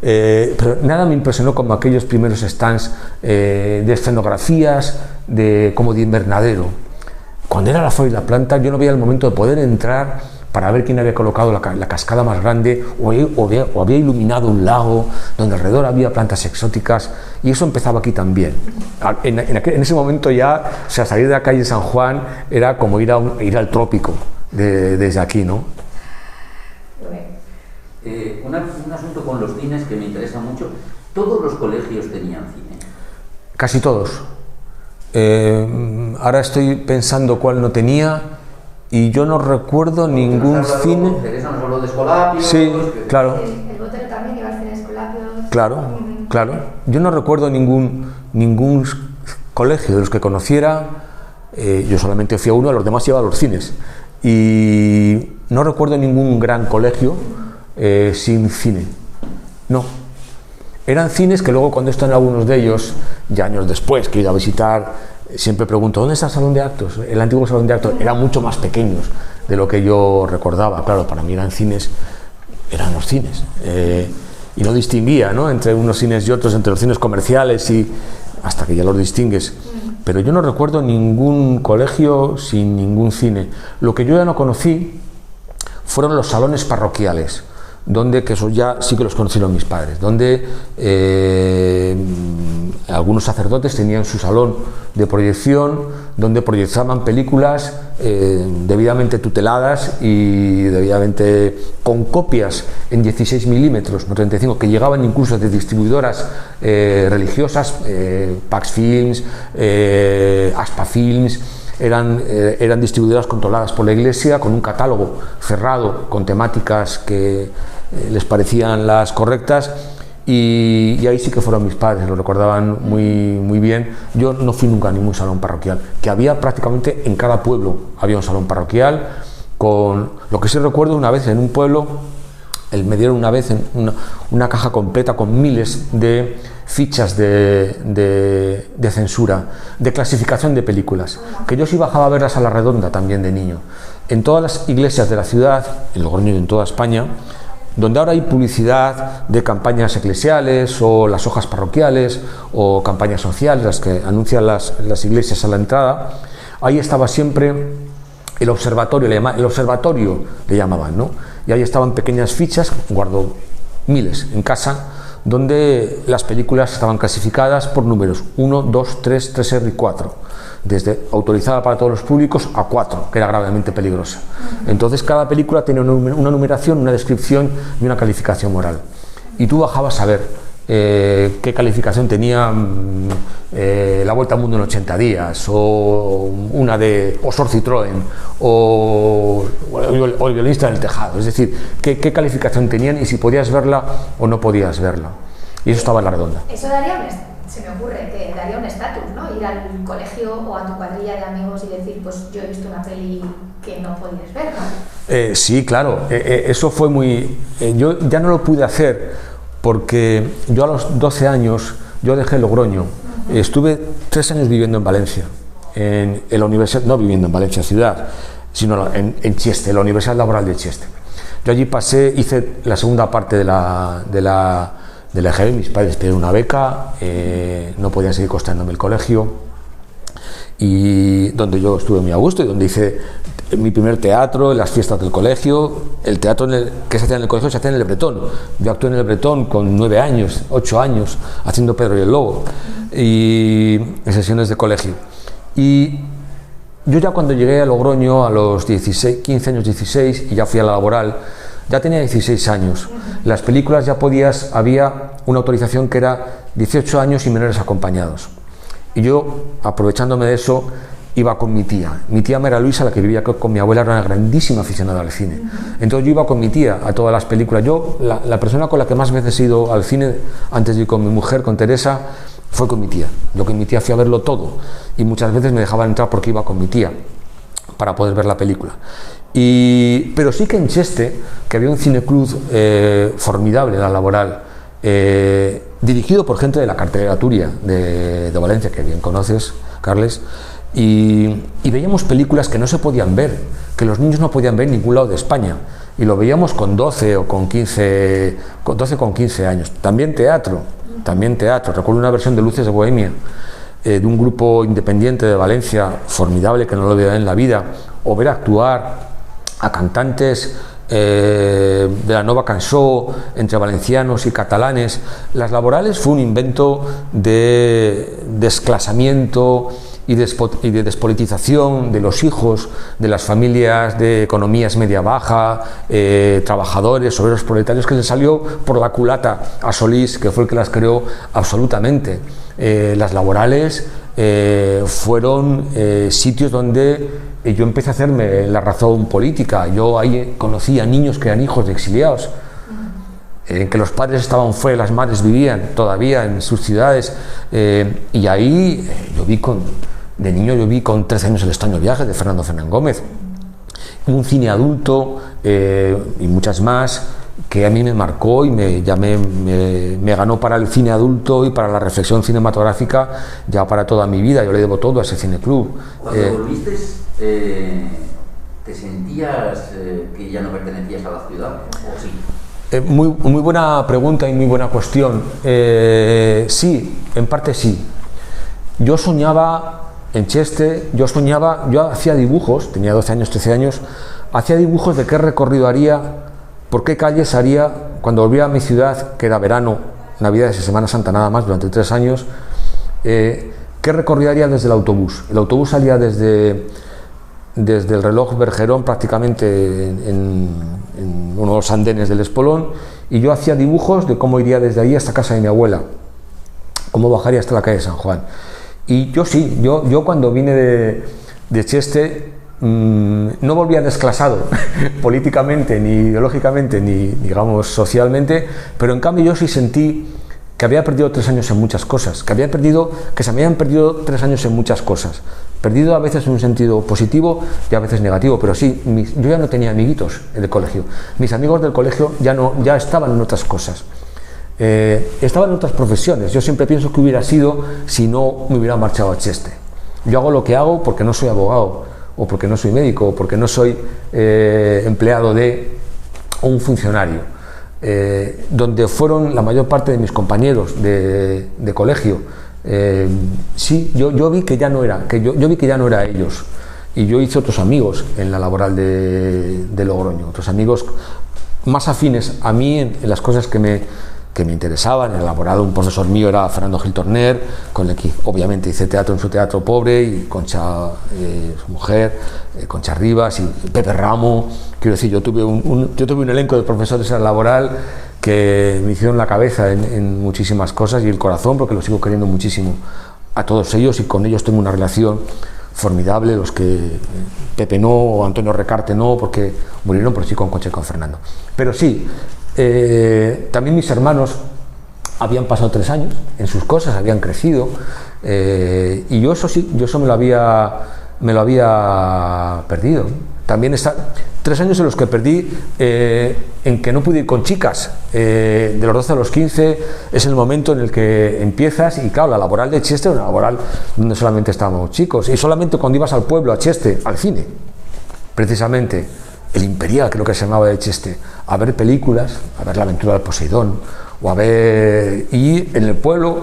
pero nada me impresionó como aquellos primeros stands de escenografías, como de invernadero. Cuando era la Flor y la Planta, yo no veía el momento de poder entrar para ver quién había colocado la cascada más grande o había iluminado un lago donde alrededor había plantas exóticas, y eso empezaba aquí también. En ese momento ya, o sea, salir de la calle San Juan era como ir al trópico desde aquí, ¿no? Un asunto con los cines que me interesa mucho. ¿Todos los colegios tenían cine? Casi todos. Ahora estoy pensando cuál no tenía, y yo no recuerdo ningún cine. Teresa nos habló de Escolapios. Sí, claro. El Botero también iba al cine de Escolapios. Claro. Yo no recuerdo ningún colegio de los que conociera. Yo solamente fui a uno, a los demás iba a los cines. Y no recuerdo ningún gran colegio sin cine. No. Eran cines que luego, cuando están algunos de ellos, ya años después, que he ido a visitar, siempre pregunto, ¿dónde está el salón de actos? El antiguo salón de actos. Eran mucho más pequeños de lo que yo recordaba. Claro, para mí eran los cines. Y no distinguía, ¿no?, entre unos cines y otros, entre los cines comerciales, y hasta que ya los distingues. Pero yo no recuerdo ningún colegio sin ningún cine. Lo que yo ya no conocí fueron los salones parroquiales, que eso ya sí que los conocieron mis padres, donde algunos sacerdotes tenían su salón de proyección, donde proyectaban películas debidamente tuteladas y debidamente con copias en 16 milímetros, no 35, que llegaban incluso de distribuidoras religiosas, Pax Films, Aspa Films. Eran distribuidoras controladas por la Iglesia, con un catálogo cerrado, con temáticas que les parecían las correctas, y ahí sí que fueron mis padres, lo recordaban muy bien. Yo no fui nunca a ningún salón parroquial, que había prácticamente en cada pueblo, había un salón parroquial. Lo que sí recuerdo, una vez en un pueblo, me dieron una vez una caja completa con miles de fichas de censura, de clasificación de películas, que yo sí bajaba a verlas a la Redonda también de niño. En todas las iglesias de la ciudad, en Logroño y en toda España, donde ahora hay publicidad de campañas eclesiales o las hojas parroquiales o campañas sociales, las que anuncian las iglesias a la entrada, ahí estaba siempre el observatorio le llamaban, ¿no? Y ahí estaban pequeñas fichas, guardo miles en casa, donde las películas estaban clasificadas por números 1, 2, 3, 3R y 4. autorizada para todos los públicos a 4, que era gravemente peligrosa. Entonces cada película tenía una numeración, una descripción y una calificación moral. Y tú bajabas a ver qué calificación tenía La Vuelta al Mundo en 80 días, o una de Sor Citroën, o El Violinista en el Tejado. Es decir, qué calificación tenían y si podías verla o no podías verla. Y eso estaba en la redonda. Eso daría se me ocurre que daría un estatus, ¿no? Ir al colegio o a tu cuadrilla de amigos y decir, pues yo he visto una peli que no podías ver, ¿no? Sí, claro. Eso fue muy... yo ya no lo pude hacer porque yo a los 12 años, yo dejé Logroño. Estuve 3 años viviendo en Valencia, en la universidad, no viviendo en Valencia ciudad, sino en Cheste, la Universidad Laboral de Cheste. Yo allí hice la segunda parte de la EGB. Mis padres pidieron una beca, no podían seguir costeándome el colegio, y donde yo estuve muy a gusto y donde hice mi primer teatro, las fiestas del colegio. El teatro que se hacía en el colegio se hacía en el Bretón. Yo actué en el Bretón con 9 años, 8 años, haciendo Pedro y el Lobo, y en sesiones de colegio. Y yo ya cuando llegué a Logroño a los 15 años, 16, y ya fui a la laboral, ya tenía 16 años. Las películas ya había una autorización que era 18 años y menores acompañados. Y yo, aprovechándome de eso, iba con mi tía. Mi tía María Luisa, la que vivía con mi abuela, era una grandísima aficionada al cine. Entonces yo iba con mi tía a todas las películas. Yo, la persona con la que más veces he ido al cine, antes de ir con mi mujer, con Teresa, fue con mi tía. Yo con mi tía fui a verlo todo. Y muchas veces me dejaban entrar porque iba con mi tía, para poder ver la película. Pero sí que en Cheste, que había un cineclub formidable, la Laboral, dirigido por gente de la cartelera Turia de Valencia, que bien conoces, Carles, y veíamos películas que no se podían ver, que los niños no podían ver en ningún lado de España, y lo veíamos con 12 o con 15, con 12 con 15 años. También teatro. Recuerdo una versión de Luces de Bohemia, de un grupo independiente de Valencia, formidable, que no lo veía en la vida, o ver actuar a cantantes de la Nova Cançó, entre valencianos y catalanes. Las Laborales fue un invento de desclasamiento y de despolitización de los hijos de las familias de economías media-baja, trabajadores, obreros proletarios, que se salió por la culata a Solís, que fue el que las creó absolutamente. Las Laborales fueron sitios donde yo empecé a hacerme la razón política. Yo ahí conocí a niños que eran hijos de exiliados, que los padres estaban fuera, las madres vivían todavía en sus ciudades, y ahí de niño yo vi con 13 años El extraño viaje de Fernando Fernán Gómez, un cine adulto, y muchas más, que a mí me marcó y me ganó para el cine adulto y para la reflexión cinematográfica ya para toda mi vida. Yo le debo todo a ese cineclub. Cuando volviste, ¿te sentías que ya no pertenecías a la ciudad, o sí? Muy buena pregunta y muy buena cuestión. Sí, en parte sí. Yo soñaba en Cheste, yo hacía dibujos, tenía 12 años, 13 años, hacía dibujos de qué recorrido haría, por qué calles haría cuando volvía a mi ciudad, que era verano, Navidades y Semana Santa nada más, durante 3 años, qué recorrido haría desde el autobús. El autobús salía desde el reloj Bergerón, prácticamente en uno de los andenes del Espolón, y yo hacía dibujos de cómo iría desde ahí hasta casa de mi abuela, cómo bajaría hasta la calle de San Juan. Y yo cuando vine de Cheste, no volvía desclasado políticamente, ni ideológicamente, ni digamos socialmente, pero en cambio yo sí sentí que había perdido 3 años en muchas cosas, que se me habían perdido 3 años en muchas cosas, perdido a veces en un sentido positivo y a veces negativo, pero sí, yo ya no tenía amiguitos en el colegio, mis amigos del colegio ya estaban en otras cosas. Estaban en otras profesiones. Yo siempre pienso que hubiera sido si no me hubiera marchado a Cheste. Yo hago lo que hago porque no soy abogado, o porque no soy médico, o porque no soy empleado de un funcionario. Donde fueron la mayor parte de mis compañeros de colegio. Sí, yo vi que ya no era, yo vi que ya no era ellos. Y yo hice otros amigos en la Laboral de Logroño, otros amigos más afines a mí en las cosas que que me interesaban. En el laboral un profesor mío era Fernando Gil Torner, con el que obviamente hice teatro en su teatro pobre, y Concha, su mujer, Concha Rivas y Pepe Ramo. Quiero decir, yo tuve un elenco de profesores en el laboral que me hicieron la cabeza en muchísimas cosas y el corazón, porque los sigo queriendo muchísimo a todos ellos, y con ellos tengo una relación formidable. Los que Pepe no, o Antonio Recarte no, porque murieron, pero sí con Concha y con Fernando. Pero sí, también mis hermanos habían pasado 3 años en sus cosas, habían crecido, y yo eso me lo había perdido. También 3 años en los que perdí, en que no pude ir con chicas. De los 12 a los 15 es el momento en el que empiezas, y claro, la laboral de Cheste era una laboral donde solamente estábamos chicos, y solamente cuando ibas al pueblo, a Cheste, al cine, precisamente, el Imperial, creo que se llamaba, de Cheste, a ver películas, a ver La aventura del Poseidón, o a ver, y en el pueblo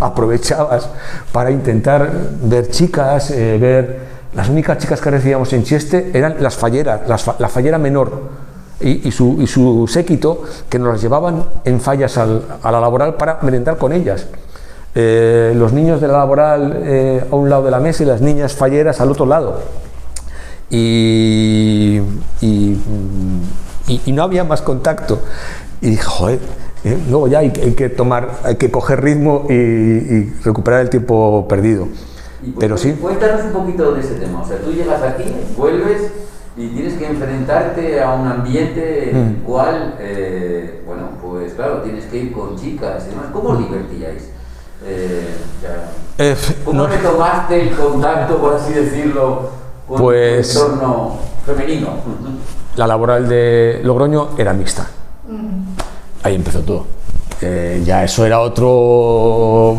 aprovechabas para intentar ver chicas, las únicas chicas que recibíamos en Cheste eran las falleras, la fallera menor y su séquito, que nos las llevaban en fallas a la laboral para merendar con ellas. Los niños de la laboral a un lado de la mesa y las niñas falleras al otro lado. Y no había más contacto. Y dije, joder, luego ya hay que coger ritmo y recuperar el tiempo perdido. Pero sí. Cuéntanos un poquito de ese tema. O sea, tú llegas aquí, vuelves y tienes que enfrentarte a un ambiente en el cual, bueno, pues claro, tienes que ir con chicas y demás. ¿Cómo os divertíais? ¿Cómo retomaste el contacto, por así decirlo, con el entorno femenino? La laboral de Logroño era mixta. Ahí empezó todo. Ya eso era otro...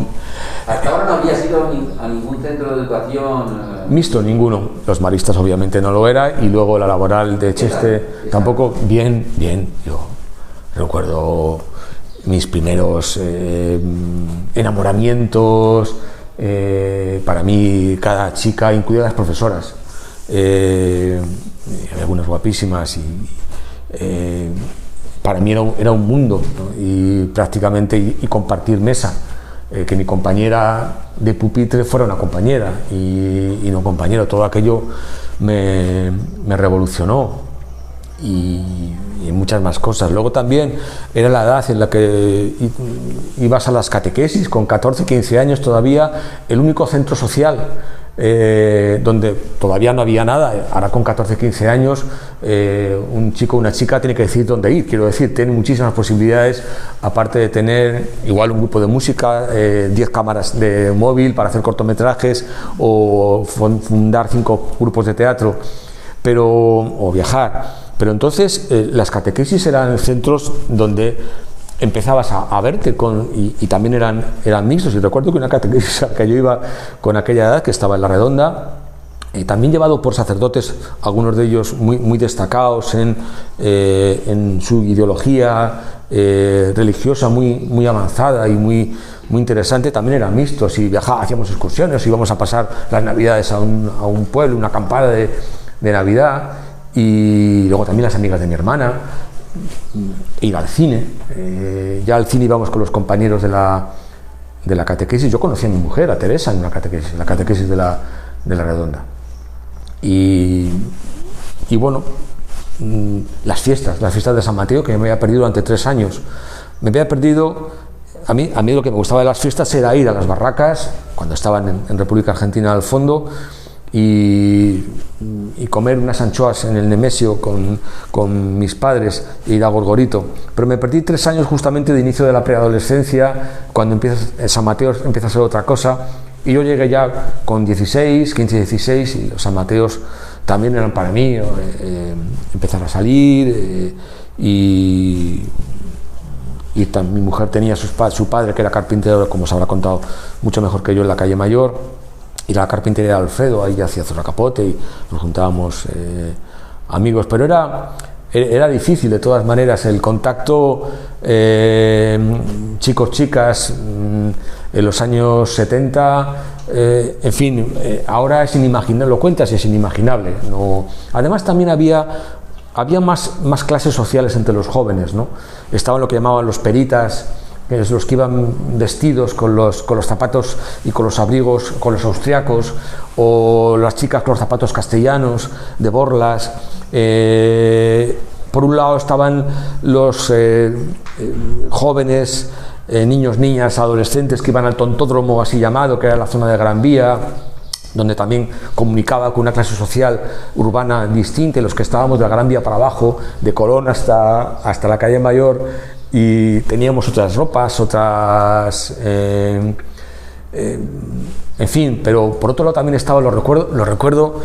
Hasta ahora no habías ido a ningún centro de educación... Mixto, ninguno. Los maristas obviamente no lo era, y luego la laboral de Cheste tampoco. Bien. Yo recuerdo mis primeros enamoramientos. Para mí, cada chica, incluidas las profesoras, había algunas guapísimas, y para mí era un mundo, ¿no? Y prácticamente y compartir mesa, que mi compañera de pupitre fuera una compañera y no compañero, todo aquello me revolucionó, y muchas más cosas. Luego también era la edad en la que ibas a las catequesis, con 14, 15 años todavía, el único centro social donde todavía no había nada. Ahora con 14, 15 años un chico o una chica tiene que decidir dónde ir. Quiero decir, tiene muchísimas posibilidades, aparte de tener igual un grupo de música, 10 cámaras de móvil para hacer cortometrajes, o fundar 5 grupos de teatro, o viajar. Pero entonces las catequesis eran centros donde empezabas a verte y también eran mixtos. Y recuerdo que una catequesis a la que yo iba con aquella edad, que estaba en La Redonda, también llevado por sacerdotes, algunos de ellos muy destacados en su ideología religiosa muy avanzada y muy interesante, también eran mixtos, y hacíamos excursiones, íbamos a pasar las navidades a un pueblo, una acampada de Navidad. Y luego también las amigas de mi hermana, ir al cine. Ya al cine íbamos con los compañeros de la catequesis. Yo conocí a mi mujer, a Teresa, en la catequesis de la Redonda. Y bueno, las fiestas de San Mateo, que me había perdido durante 3 años. Me había perdido. A mí lo que me gustaba de las fiestas era ir a las barracas, cuando estaban en República Argentina al fondo, y comer unas anchoas en el Nemesio con mis padres, e ir a Gorgorito. Pero me perdí 3 años justamente de inicio de la preadolescencia, cuando San Mateo empieza a ser otra cosa, y yo llegué ya con 16, 15, 16, y los San Mateos también eran para mí empezar a salir, y mi mujer tenía su padre, que era carpintero, como se habrá contado mucho mejor que yo, en la calle Mayor. Y la carpintería de Alfredo, ahí hacía Zorracapote, y nos juntábamos amigos, pero era difícil de todas maneras el contacto, chicos, chicas, en los años 70, en fin, ahora es inimaginable, lo cuentas y es inimaginable, ¿no? Además también había había más clases sociales entre los jóvenes, ¿no? Estaban lo que llamaban los peritas, que es los que iban vestidos con los zapatos y con los abrigos, con los austriacos, o las chicas con los zapatos castellanos, de borlas. Por un lado estaban los jóvenes, niños, niñas, adolescentes que iban al tontódromo así llamado, que era la zona de Gran Vía, donde también comunicaba con una clase social urbana distinta, y los que estábamos de la Gran Vía para abajo, de Colón hasta la calle Mayor, y teníamos otras ropas, otras... en fin, pero por otro lado también estaba, recuerdo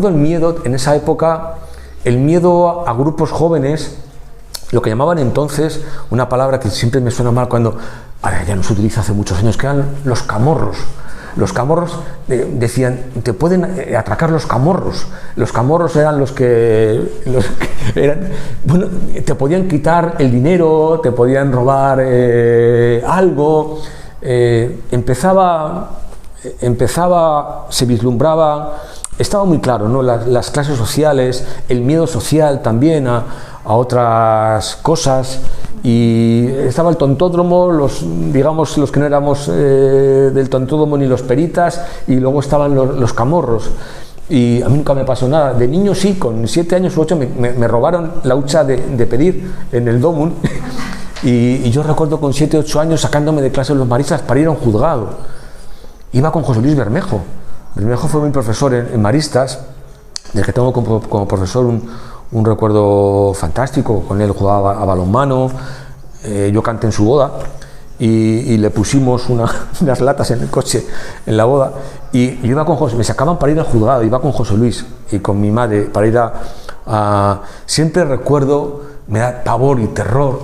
el miedo en esa época, el miedo a grupos jóvenes, lo que llamaban entonces, una palabra que siempre me suena mal cuando, ahora ya no se utiliza hace muchos años, que eran los camorros. Los camorros decían, te pueden atracar los camorros. Los camorros eran los que eran, bueno, te podían quitar el dinero, te podían robar algo. Empezaba, se vislumbraba, estaba muy claro, ¿no? Las clases sociales, el miedo social también a otras cosas. Y estaba el tontódromo, los que no éramos del tontódromo ni los peritas, y luego estaban los camorros. Y a mí nunca me pasó nada. De niño sí, con 7 años u 8 me robaron la hucha de pedir en el Domun. Y yo recuerdo con 7 u 8 años sacándome de clase los maristas para ir a un juzgado. Iba con José Luis Bermejo. Bermejo fue mi profesor en maristas, del que tengo como profesor un recuerdo fantástico. Con él jugaba a balonmano, yo canté en su boda y le pusimos unas latas en el coche en la boda, y yo iba con José, me sacaban para ir al juzgado, iba con José Luis y con mi madre para ir siempre recuerdo, me da pavor y terror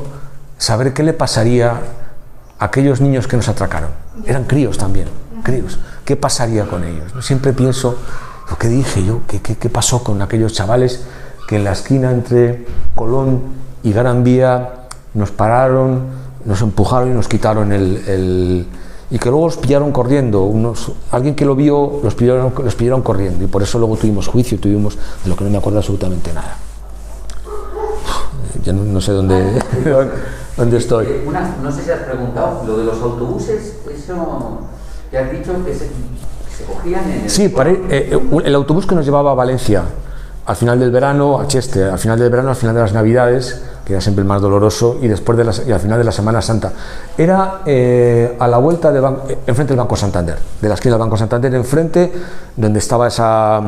saber qué le pasaría a aquellos niños que nos atracaron. Eran críos también, críos. ¿Qué pasaría con ellos? Siempre pienso, lo que dije yo, ¿qué pasó con aquellos chavales que en la esquina entre Colón y Gran Vía nos pararon, nos empujaron y nos quitaron y que luego los pillaron corriendo? Alguien que lo vio, los pillaron corriendo, y por eso luego tuvimos juicio, de lo que no me acuerdo absolutamente nada. Ya no sé dónde estoy. No sé si has preguntado, lo de los autobuses, eso que has dicho que se cogían en el... Sí, el autobús que nos llevaba a Valencia al final del verano, a Cheste, al final del verano, al final de las Navidades, que era siempre el más doloroso, y después y al final de la Semana Santa. Era a la vuelta enfrente del Banco Santander, de la esquina del Banco Santander, enfrente, donde estaba esa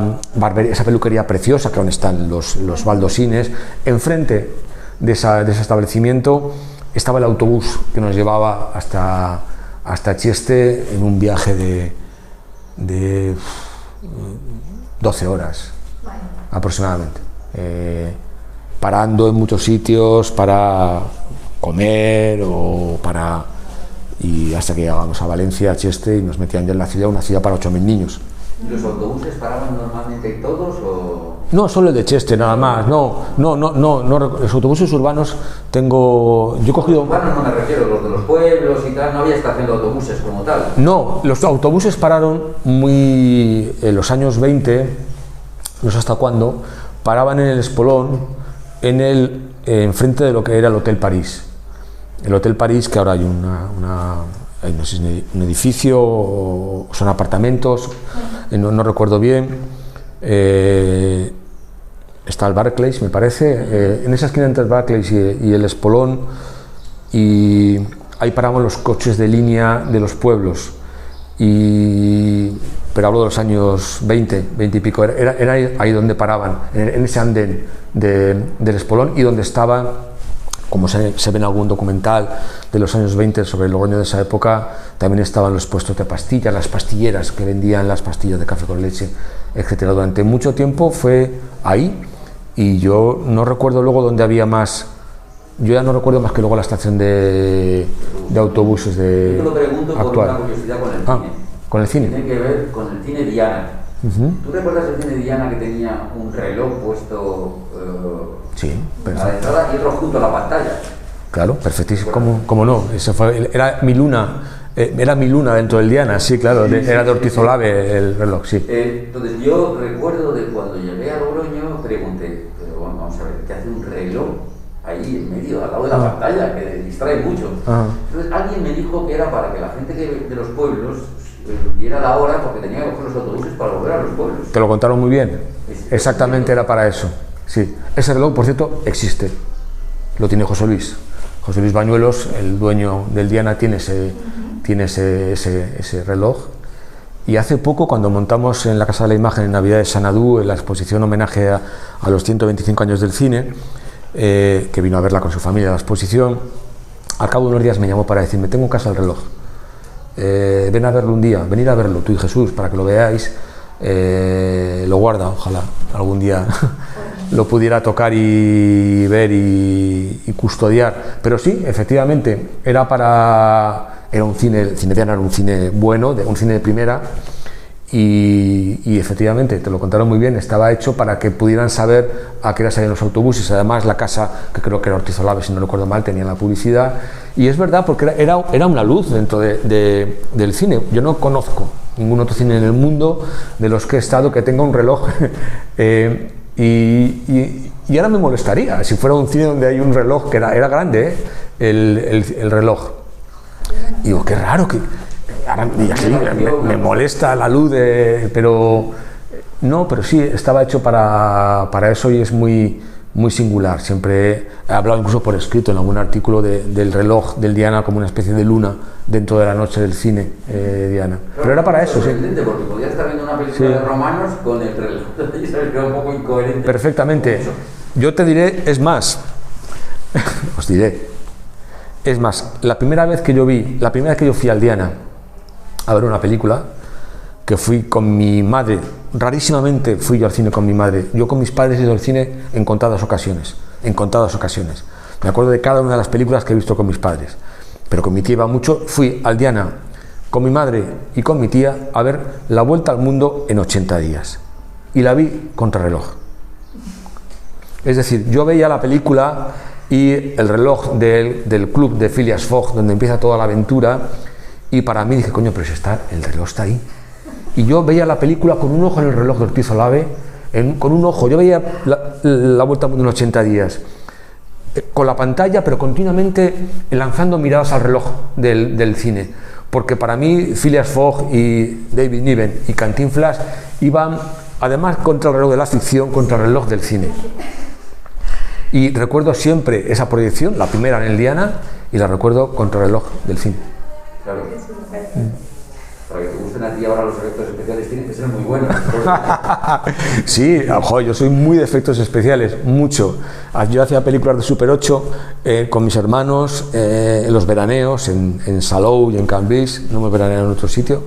peluquería preciosa, que aún están los baldosines. Enfrente de ese establecimiento estaba el autobús que nos llevaba hasta Cheste en un viaje de 12 horas. Aproximadamente, parando en muchos sitios para comer y hasta que llegábamos a Valencia, a Cheste, y nos metían ya en la ciudad, una ciudad para 8.000 niños. ¿Y los autobuses paraban normalmente todos o...? No, solo el de Cheste, nada más. No, los autobuses urbanos yo he cogido... Urbanos no me refiero, los de los pueblos y tal, no había estación de autobuses como tal. No, los autobuses pararon en los años 20, no sé hasta cuándo, paraban en el Espolón, enfrente de lo que era el Hotel París. El Hotel París, que ahora hay no sé si un edificio o son apartamentos, no recuerdo bien. Está el Barclays, me parece, en esa esquina entre el Barclays y el Espolón, y ahí paraban los coches de línea de los pueblos. Pero hablo de los años 20 y pico, era ahí donde paraban, en ese andén del Espolón, y donde estaban, como se ve en algún documental de los años 20 sobre Logroño de esa época, también estaban los puestos de pastillas, las pastilleras que vendían las pastillas de café con leche, etcétera. Durante mucho tiempo fue ahí, y yo no recuerdo luego dónde había más. Yo ya no recuerdo más que luego la estación de autobuses de Yo te lo pregunto actual. por una curiosidad con el cine. ¿Con el cine? Tiene que ver con el cine Diana. ¿Tú recuerdas el cine Diana que tenía un reloj puesto Sí, a la entrada y otro junto a la pantalla? Claro, perfectísimo. ¿Cómo no? Era mi luna dentro del Diana, sí, claro. Era de Ortiz Olave el reloj, sí. Entonces yo recuerdo de cuando llegué a Logroño, pregunté, pero te hace un reloj ahí en medio, al lado de la pantalla, que distrae mucho. Entonces alguien me dijo que era para que la gente de los pueblos viera la hora, porque tenía que coger los autobuses para volver a los pueblos. Te lo contaron muy bien. Exactamente era para eso. Sí. Ese reloj, por cierto, existe. Lo tiene José Luis. José Luis Bañuelos, el dueño del Diana, tiene ese reloj. Y hace poco, cuando montamos en la Casa de la Imagen en Navidad de Xanadu, en la exposición homenaje a los 125 años del cine, que vino a verla con su familia, la exposición, al cabo de unos días me llamó para decirme: tengo en casa el reloj, ven a verlo un día, venid a verlo, tú y Jesús, para que lo veáis, lo guarda, ojalá algún día lo pudiera tocar y ver y custodiar. Pero sí, efectivamente, era un cine, el cine Diana era un cine bueno, un cine de primera, y efectivamente, te lo contaron muy bien, estaba hecho para que pudieran saber a qué hora salían los autobuses. Además, la casa, que creo que era Ortiz Olave, si no recuerdo mal, tenía la publicidad, y es verdad, porque era una luz dentro del cine. Yo no conozco ningún otro cine en el mundo de los que he estado que tenga un reloj y ahora me molestaría si fuera un cine donde hay un reloj que era grande, el reloj. Y digo, qué raro, que ahora me molesta la luz, pero no, pero sí, estaba hecho para eso, y es muy, muy singular. Siempre he hablado, incluso por escrito en algún artículo, del reloj del Diana como una especie de luna dentro de la noche del cine Diana. Pero era para eso, sí. Porque podías estar viendo una película de romanos con el reloj, y sabes que era un poco incoherente. Perfectamente. Yo te diré, es más, os diré, es más, la primera vez que yo fui al Diana a ver una película, que fui con mi madre, rarísimamente fui yo al cine con mi madre. Yo con mis padres he ido al cine en contadas ocasiones. Me acuerdo de cada una de las películas que he visto con mis padres, pero con mi tía iba mucho. Fui al Diana con mi madre y con mi tía a ver La Vuelta al Mundo en 80 días, y la vi contrarreloj. Es decir, yo veía la película y el reloj del club de Phileas Fogg, donde empieza toda la aventura, y para mí dije, coño, pero si el reloj está ahí. Y yo veía la película con un ojo en el reloj de Ortiz Olave, con un ojo, yo veía la Vuelta al Mundo en 80 días, con la pantalla, pero continuamente lanzando miradas al reloj del cine, porque para mí Phileas Fogg y David Niven y Cantinflas iban, además, contra el reloj de la ficción, contra el reloj del cine. Y recuerdo siempre esa proyección, la primera en el Diana, y la recuerdo contra el reloj del cine. Claro. Para que te gusten a ti ahora los efectos especiales tienen que ser muy buenos. Sí, ojo, yo soy muy de efectos especiales, mucho. Yo hacía películas de Super 8 con mis hermanos en los veraneos, en Salou y en Cambridge, no me veraneé en otro sitio.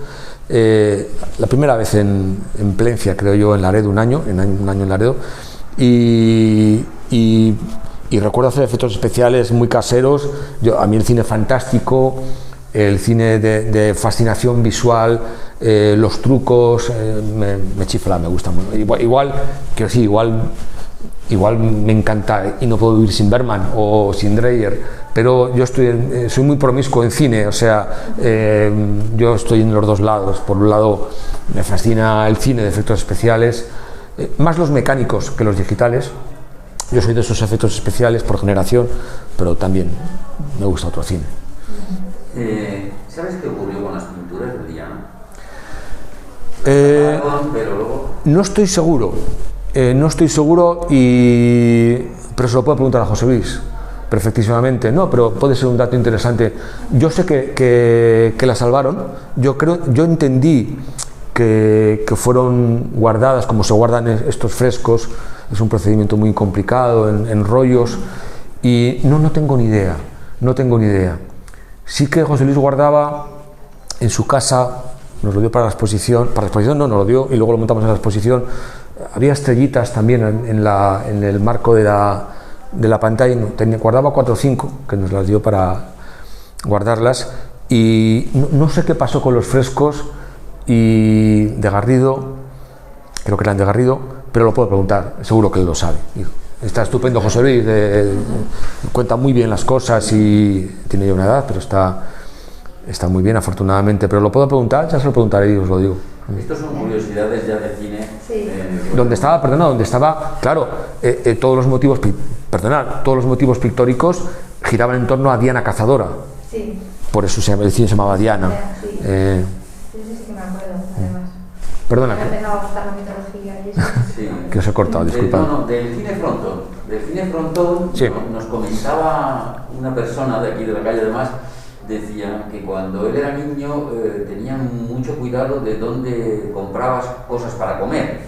La primera vez en Plencia, creo yo, en Laredo, un año en Laredo, y recuerdo hacer efectos especiales muy caseros. A mí el cine fantástico, el cine de fascinación visual, los trucos, me chifla, me gusta mucho. Igual me encanta y no puedo vivir sin Bergman o sin Dreyer, pero yo soy muy promiscuo en cine, o sea, yo estoy en los dos lados. Por un lado me fascina el cine de efectos especiales, más los mecánicos que los digitales. Yo soy de esos efectos especiales por generación, pero también me gusta otro cine. ¿Sabes qué ocurrió con las pinturas del Diana? No estoy seguro, pero se lo puedo preguntar a José Luis, perfectísimamente. No, pero puede ser un dato interesante. Yo sé que la salvaron. Yo entendí que fueron guardadas como se guardan estos frescos. Es un procedimiento muy complicado, en rollos, y no tengo ni idea. Sí que José Luis guardaba en su casa, nos lo dio para la exposición no, nos lo dio y luego lo montamos en la exposición. Había estrellitas también en el marco de la pantalla, guardaba 4 o 5 que nos las dio para guardarlas, y no sé qué pasó con los frescos y de Garrido, creo que eran de Garrido, pero lo puedo preguntar, seguro que él lo sabe. Está estupendo José Luis, cuenta muy bien las cosas y tiene ya una edad, pero está muy bien, afortunadamente. Pero lo puedo preguntar, ya se lo preguntaré y os lo digo. Estos son curiosidades ya de cine. Sí. Donde estaba, claro, todos los motivos pictóricos giraban en torno a Diana Cazadora. Sí. Por eso el cine se llamaba Diana. Sí. Sí que me acuerdo, además. Perdona. Me ha empezado a gustar la mitología y eso. Sí. Que os he cortado, disculpad. Del cine frontón. Del cine frontón sí. Nos comentaba una persona de aquí de la calle, además, decía que cuando él era niño tenía mucho cuidado de dónde comprabas cosas para comer.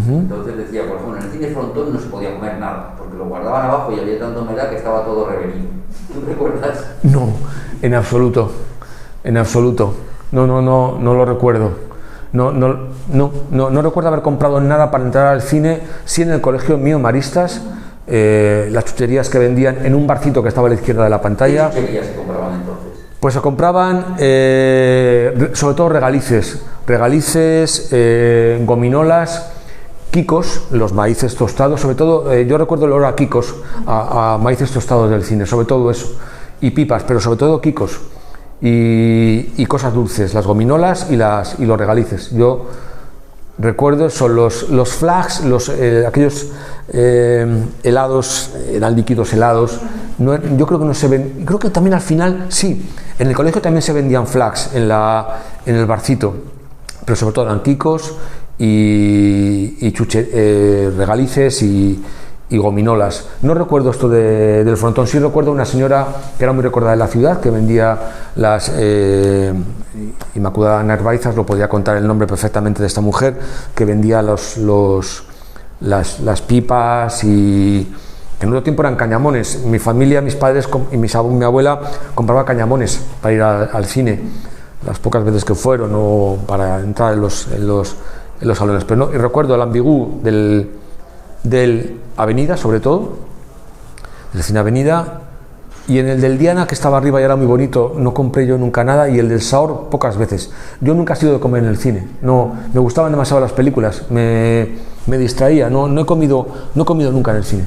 Entonces decía, por ejemplo, en el cine frontón no se podía comer nada, porque lo guardaban abajo y había tanta humedad que estaba todo revenido. ¿Tú recuerdas? No, en absoluto. No lo recuerdo. No recuerdo haber comprado nada para entrar al cine. Sí, en el colegio mío, Maristas, las chucherías que vendían en un barcito que estaba a la izquierda de la pantalla. ¿Qué chucherías se compraban entonces? Pues se compraban sobre todo regalices, gominolas, quicos, los maíces tostados, sobre todo, yo recuerdo el olor a quicos, a maíces tostados del cine, sobre todo eso, y pipas, pero sobre todo quicos y cosas dulces, las gominolas y los regalices. Yo recuerdo son los flags, aquellos helados, eran líquidos helados. Yo creo que no se ven, creo que también al final, sí, en el colegio también se vendían flags en el barcito, pero sobre todo eran quicos y regalices y gominolas. No recuerdo esto del frontón, sí recuerdo una señora que era muy recordada en la ciudad, que vendía las Inmaculada Narváezas, lo podía contar el nombre perfectamente de esta mujer, que vendía las pipas y en otro tiempo eran cañamones. Mi familia, mis padres y mi abuela compraba cañamones para ir al cine, las pocas veces que fueron, o para entrar en los salones. Pero no, y recuerdo el ambigú del Avenida, sobre todo, del cine Avenida, y en el del Diana, que estaba arriba y era muy bonito, no compré yo nunca nada, y el del Saor pocas veces. Yo nunca he sido de comer en el cine, no me gustaban demasiado las películas, me distraía, no he comido nunca en el cine.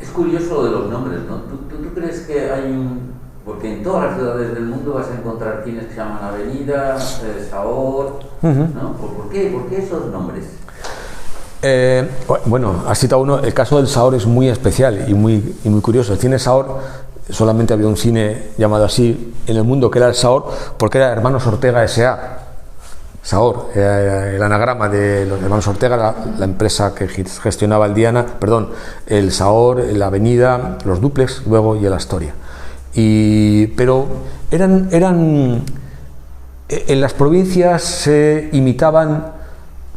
Es curioso lo de los nombres, ¿no? ¿Tú crees que hay porque en todas las ciudades del mundo vas a encontrar cines que se llaman Avenida, Saor, ¿no? ¿Por qué esos nombres? Bueno, has citado uno. El caso del Saor es muy especial y muy curioso. El cine Saor, solamente había un cine llamado así en el mundo, que era el Saor, porque era Hermanos Ortega S.A. Saor, el anagrama de los hermanos Ortega, la empresa que gestionaba el Diana, el Saor, la Avenida, los dúplex, luego y el Astoria. Pero eran en las provincias se imitaban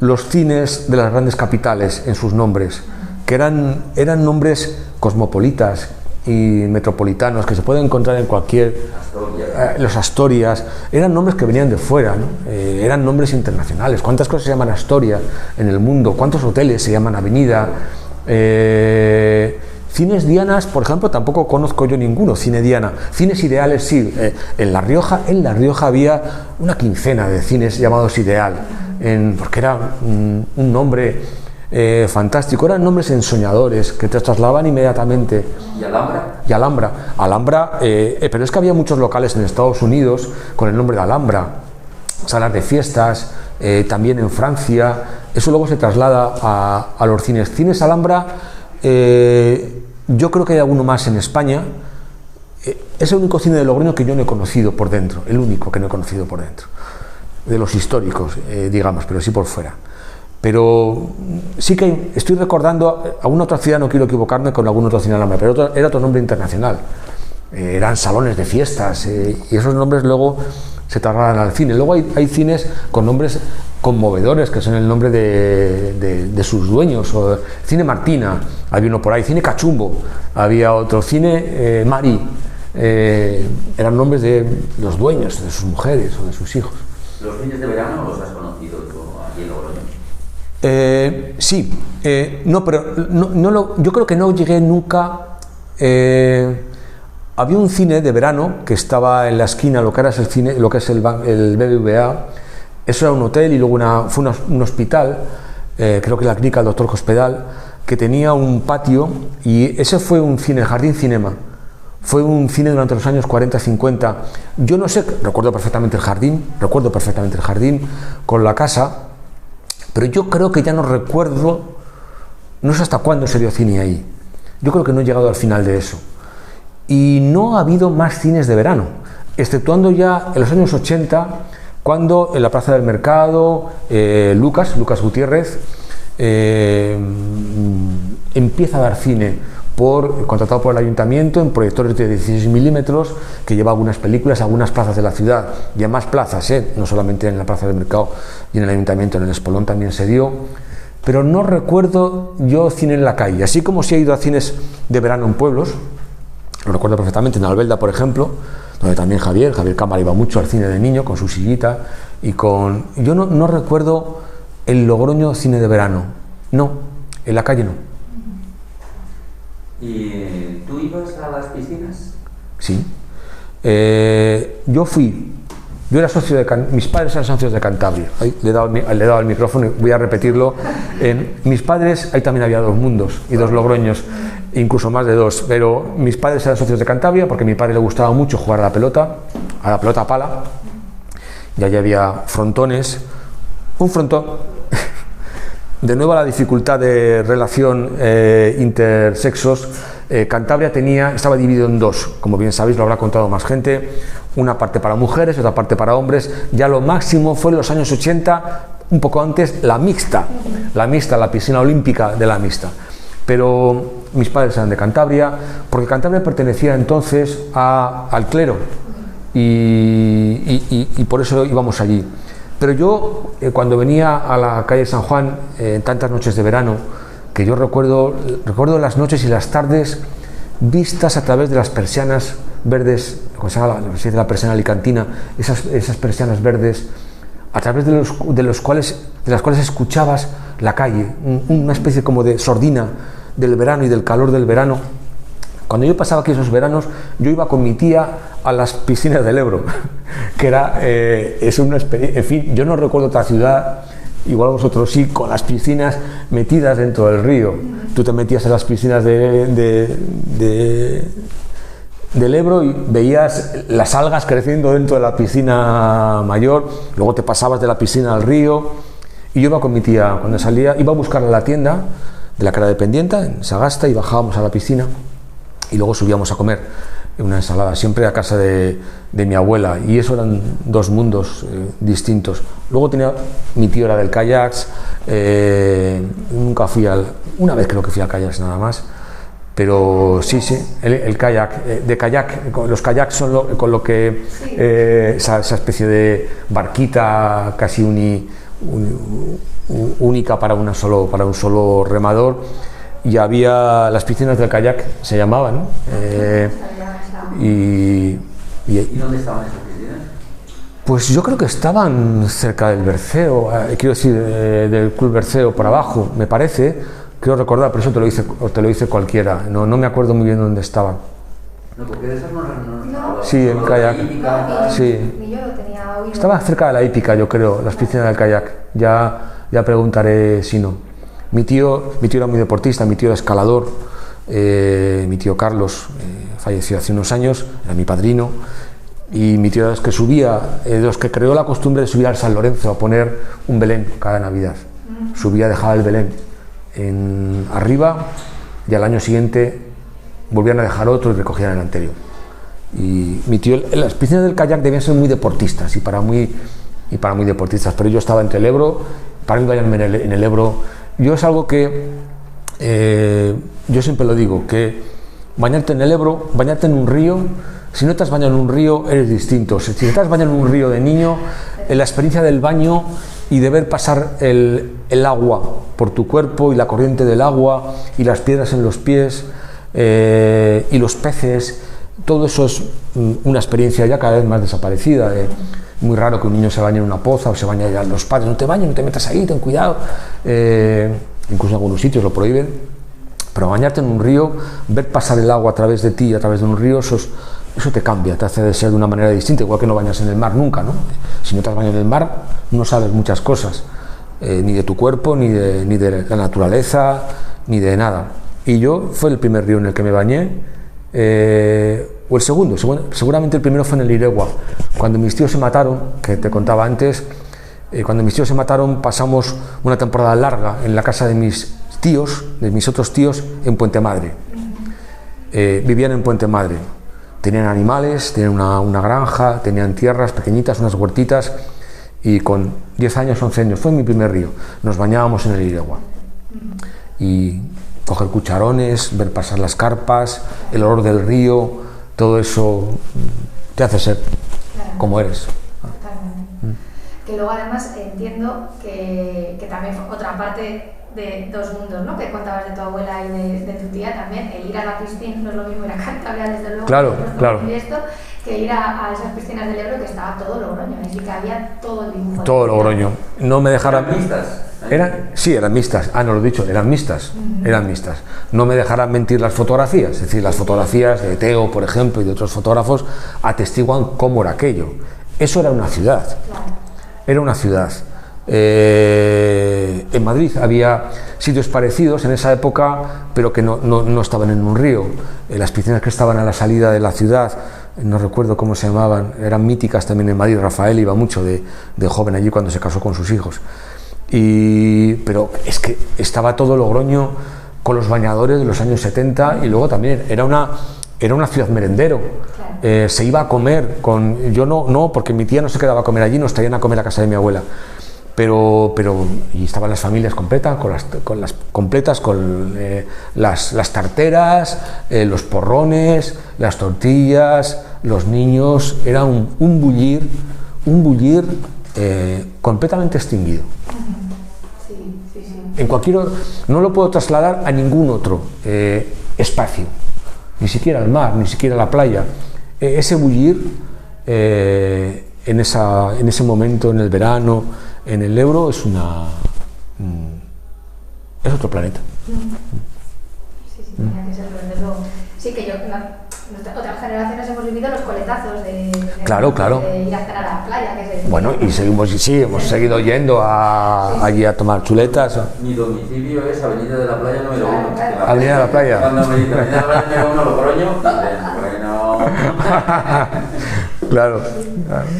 los cines de las grandes capitales en sus nombres, que eran nombres cosmopolitas y metropolitanos que se pueden encontrar en cualquier... los Astorias, eran nombres que venían de fuera, ¿no? Eran nombres internacionales. ¿Cuántas cosas se llaman Astoria en el mundo? ¿Cuántos hoteles se llaman Avenida? Cines Dianas, por ejemplo, tampoco conozco yo ninguno. Cine Diana. Cines Ideales, sí. En La Rioja había una quincena de cines llamados Ideal, porque era un nombre fantástico. Eran nombres ensoñadores que te trasladaban inmediatamente. ¿Y Alhambra? Y Alhambra, pero es que había muchos locales en Estados Unidos con el nombre de Alhambra, salas de fiestas, también en Francia. Eso luego se traslada a los cines. Cines Alhambra, yo creo que hay alguno más en España. Es el único cine de Logroño que yo no he conocido por dentro, el único que no he conocido por dentro, de los históricos, digamos, pero sí por fuera. Pero sí que estoy recordando alguna otra ciudad, no quiero equivocarme con algún otro cine Alhambra, pero era otro nombre internacional. Eran salones de fiestas, y esos nombres luego se trasladan al cine. Luego hay cines con nombres conmovedores, que son el nombre de sus dueños. Cine Martina, había uno por ahí. Cine Cachumbo, había otro. Cine Mari, eran nombres de los dueños, de sus mujeres o de sus hijos. ¿Los cines de verano los has conocido tú aquí en Logroño? Sí, no, pero yo creo que no llegué nunca. Había un cine de verano que estaba en la esquina, lo que era el cine, lo que es el BBVA. Eso era un hotel y luego fue un hospital, creo que la clínica del Dr. Cospedal, que tenía un patio, y ese fue un cine, Jardín Cinema. Fue un cine durante los años 40-50. Yo no sé, recuerdo perfectamente el jardín con la casa, pero yo creo que ya no recuerdo, no sé hasta cuándo se dio cine ahí. Yo creo que no he llegado al final de eso. Y no ha habido más cines de verano, exceptuando ya en los años 80, cuando en la Plaza del Mercado, Lucas Gutiérrez, empieza a dar cine contratado por el ayuntamiento en proyectores de 16 milímetros, que lleva algunas películas a algunas plazas de la ciudad y a más plazas, no solamente en la Plaza del Mercado y en el ayuntamiento, en el Espolón también se dio, pero no recuerdo yo cine en la calle, así como si he ido a cines de verano en pueblos. Lo recuerdo perfectamente en Albelda, por ejemplo, donde también Javier Cámara iba mucho al cine de niño con su sillita y con... Yo no recuerdo el Logroño cine de verano, no, en la calle no. ¿Y tú ibas a las piscinas? Sí. Yo era socio mis padres eran socios de Cantabria. Ahí le he dado el micrófono y voy a repetirlo. Mis padres, ahí también había dos mundos y dos Logroños, incluso más de dos, pero mis padres eran socios de Cantabria porque a mi padre le gustaba mucho jugar a la pelota pala, y allí había frontones, un frontón. De nuevo la dificultad de relación intersexos. Cantabria estaba dividido en dos, como bien sabéis, lo habrá contado más gente, una parte para mujeres, otra parte para hombres. Ya lo máximo fue en los años 80, un poco antes, la mixta, la piscina olímpica de la mixta. Pero mis padres eran de Cantabria, porque Cantabria pertenecía entonces al clero, y por eso íbamos allí. Pero yo, cuando venía a la calle San Juan, en tantas noches de verano, que yo recuerdo las noches y las tardes vistas a través de las persianas verdes, como se llama la persiana alicantina, esas persianas verdes, a través de las cuales escuchabas la calle, una especie como de sordina del verano y del calor del verano. Cuando yo pasaba aquí esos veranos, yo iba con mi tía a las piscinas del Ebro, que es una experiencia. En fin, yo no recuerdo otra ciudad, igual vosotros sí, con las piscinas metidas dentro del río. Tú te metías en las piscinas del Ebro y veías las algas creciendo dentro de la piscina mayor, luego te pasabas de la piscina al río, y yo iba con mi tía, cuando salía, iba a buscarla a la tienda de la cara de Pendienta, en Sagasta, y bajábamos a la piscina, y luego subíamos a comer una ensalada, siempre a casa de mi abuela, y eso eran dos mundos distintos. Luego mi tío era del kayaks, nunca fui una vez creo que fui al kayaks nada más, pero sí, el kayak, de kayak, los kayaks son con lo que, esa especie de barquita casi única para un solo remador. Y había las piscinas del kayak, se llamaban, y dónde estaban esas piscinas? Pues yo creo que estaban cerca del Berceo, quiero decir, del Club Berceo por abajo, me parece, creo recordar, por eso te lo dice cualquiera, no me acuerdo muy bien dónde estaban. No, porque de esas no. Sí, el kayak, sí. Ni yo lo tenía oído. Estaba cerca de la hípica, yo creo, las piscinas del kayak, ya preguntaré si no. Mi tío era muy deportista, mi tío era escalador, mi tío Carlos falleció hace unos años, era mi padrino, y mi tío era de los que creó la costumbre de subir al San Lorenzo a poner un Belén cada Navidad. Subía, dejaba el Belén arriba, y al año siguiente volvían a dejar otro y recogían el anterior. Y mi tío, las piscinas del kayak debían ser muy deportistas y para muy deportistas, pero yo estaba entre el Ebro, para mí bañarme en el Ebro. Yo es algo que yo siempre lo digo, que bañarte en el Ebro, bañarte en un río, si no te has bañado en un río eres distinto. Si te has bañado en un río de niño, la experiencia del baño y de ver pasar el agua por tu cuerpo y la corriente del agua y las piedras en los pies y los peces, todo eso es una experiencia ya cada vez más desaparecida. Muy raro que un niño se bañe en una poza o se bañe ya los padres, no te bañes, no te metas ahí, ten cuidado. Incluso en algunos sitios lo prohíben, pero bañarte en un río, ver pasar el agua a través de ti, a través de un río, eso te cambia, te hace de ser de una manera distinta, igual que no bañas en el mar nunca, ¿no? Si no te has bañado en el mar, no sabes muchas cosas, ni de tu cuerpo, ni de la naturaleza, ni de nada. Y yo fue el primer río en el que me bañé, o el segundo, seguramente el primero fue en el Iregua, cuando mis tíos se mataron, que te contaba antes. Cuando mis tíos se mataron, pasamos una temporada larga en la casa de mis tíos, de mis otros tíos, en Puente Madre. Vivían en Puente Madre. Tenían animales, tenían una granja, tenían tierras pequeñitas, unas huertitas, y con 10 años, 11 años, fue mi primer río, nos bañábamos en el Iregua. Y coger cucharones, ver pasar las carpas, el olor del río, todo eso te hace ser como eres. Que luego además entiendo que también otra parte de dos mundos, ¿no? Que contabas de tu abuela y de tu tía también, el ir a la piscina no es lo mismo ir a Cantabria, desde luego, claro. Esto, que ir a esas piscinas del Ebro, que estaba todo Logroño, es decir, que había todo el dibujo. Todo Logroño. No me dejaran... ¿Eran mixtas? Sí, eran mixtas. No lo he dicho, eran mixtas. Eran mixtas. No me dejarán mentir las fotografías, es decir, las fotografías de Teo, por ejemplo, y de otros fotógrafos, atestiguan cómo era aquello. Eso era una ciudad. Claro. Era una ciudad. En Madrid había sitios parecidos en esa época, pero que no estaban en un río. Las piscinas que estaban a la salida de la ciudad, no recuerdo cómo se llamaban, eran míticas también en Madrid. Rafael iba mucho de joven allí cuando se casó con sus hijos. Pero es que estaba todo Logroño con los bañadores de los años 70, y luego también era una ciudad merendero. Claro. Se iba a comer yo no, porque mi tía no se quedaba a comer allí, nos traían a comer a casa de mi abuela, pero y estaban las familias completas, con las tarteras, los porrones, las tortillas, los niños. Era un bullir completamente extinguido. Sí. En cualquier no lo puedo trasladar a ningún otro espacio, ni siquiera al mar, ni siquiera a la playa. Ese bullir en ese momento, en el verano, en el Ebro, es otro planeta. Sí, tenía que ser, desde luego. Sí, que otras generaciones hemos vivido los coletazos de claro. de ir a estar a la playa. Bueno, y hemos seguido yendo allí a tomar chuletas. Mi domicilio es Avenida de la Playa número 1. Avenida de la Playa. Cuando me dice Avenida de la Playa número 1, Logroño, bueno. Claro.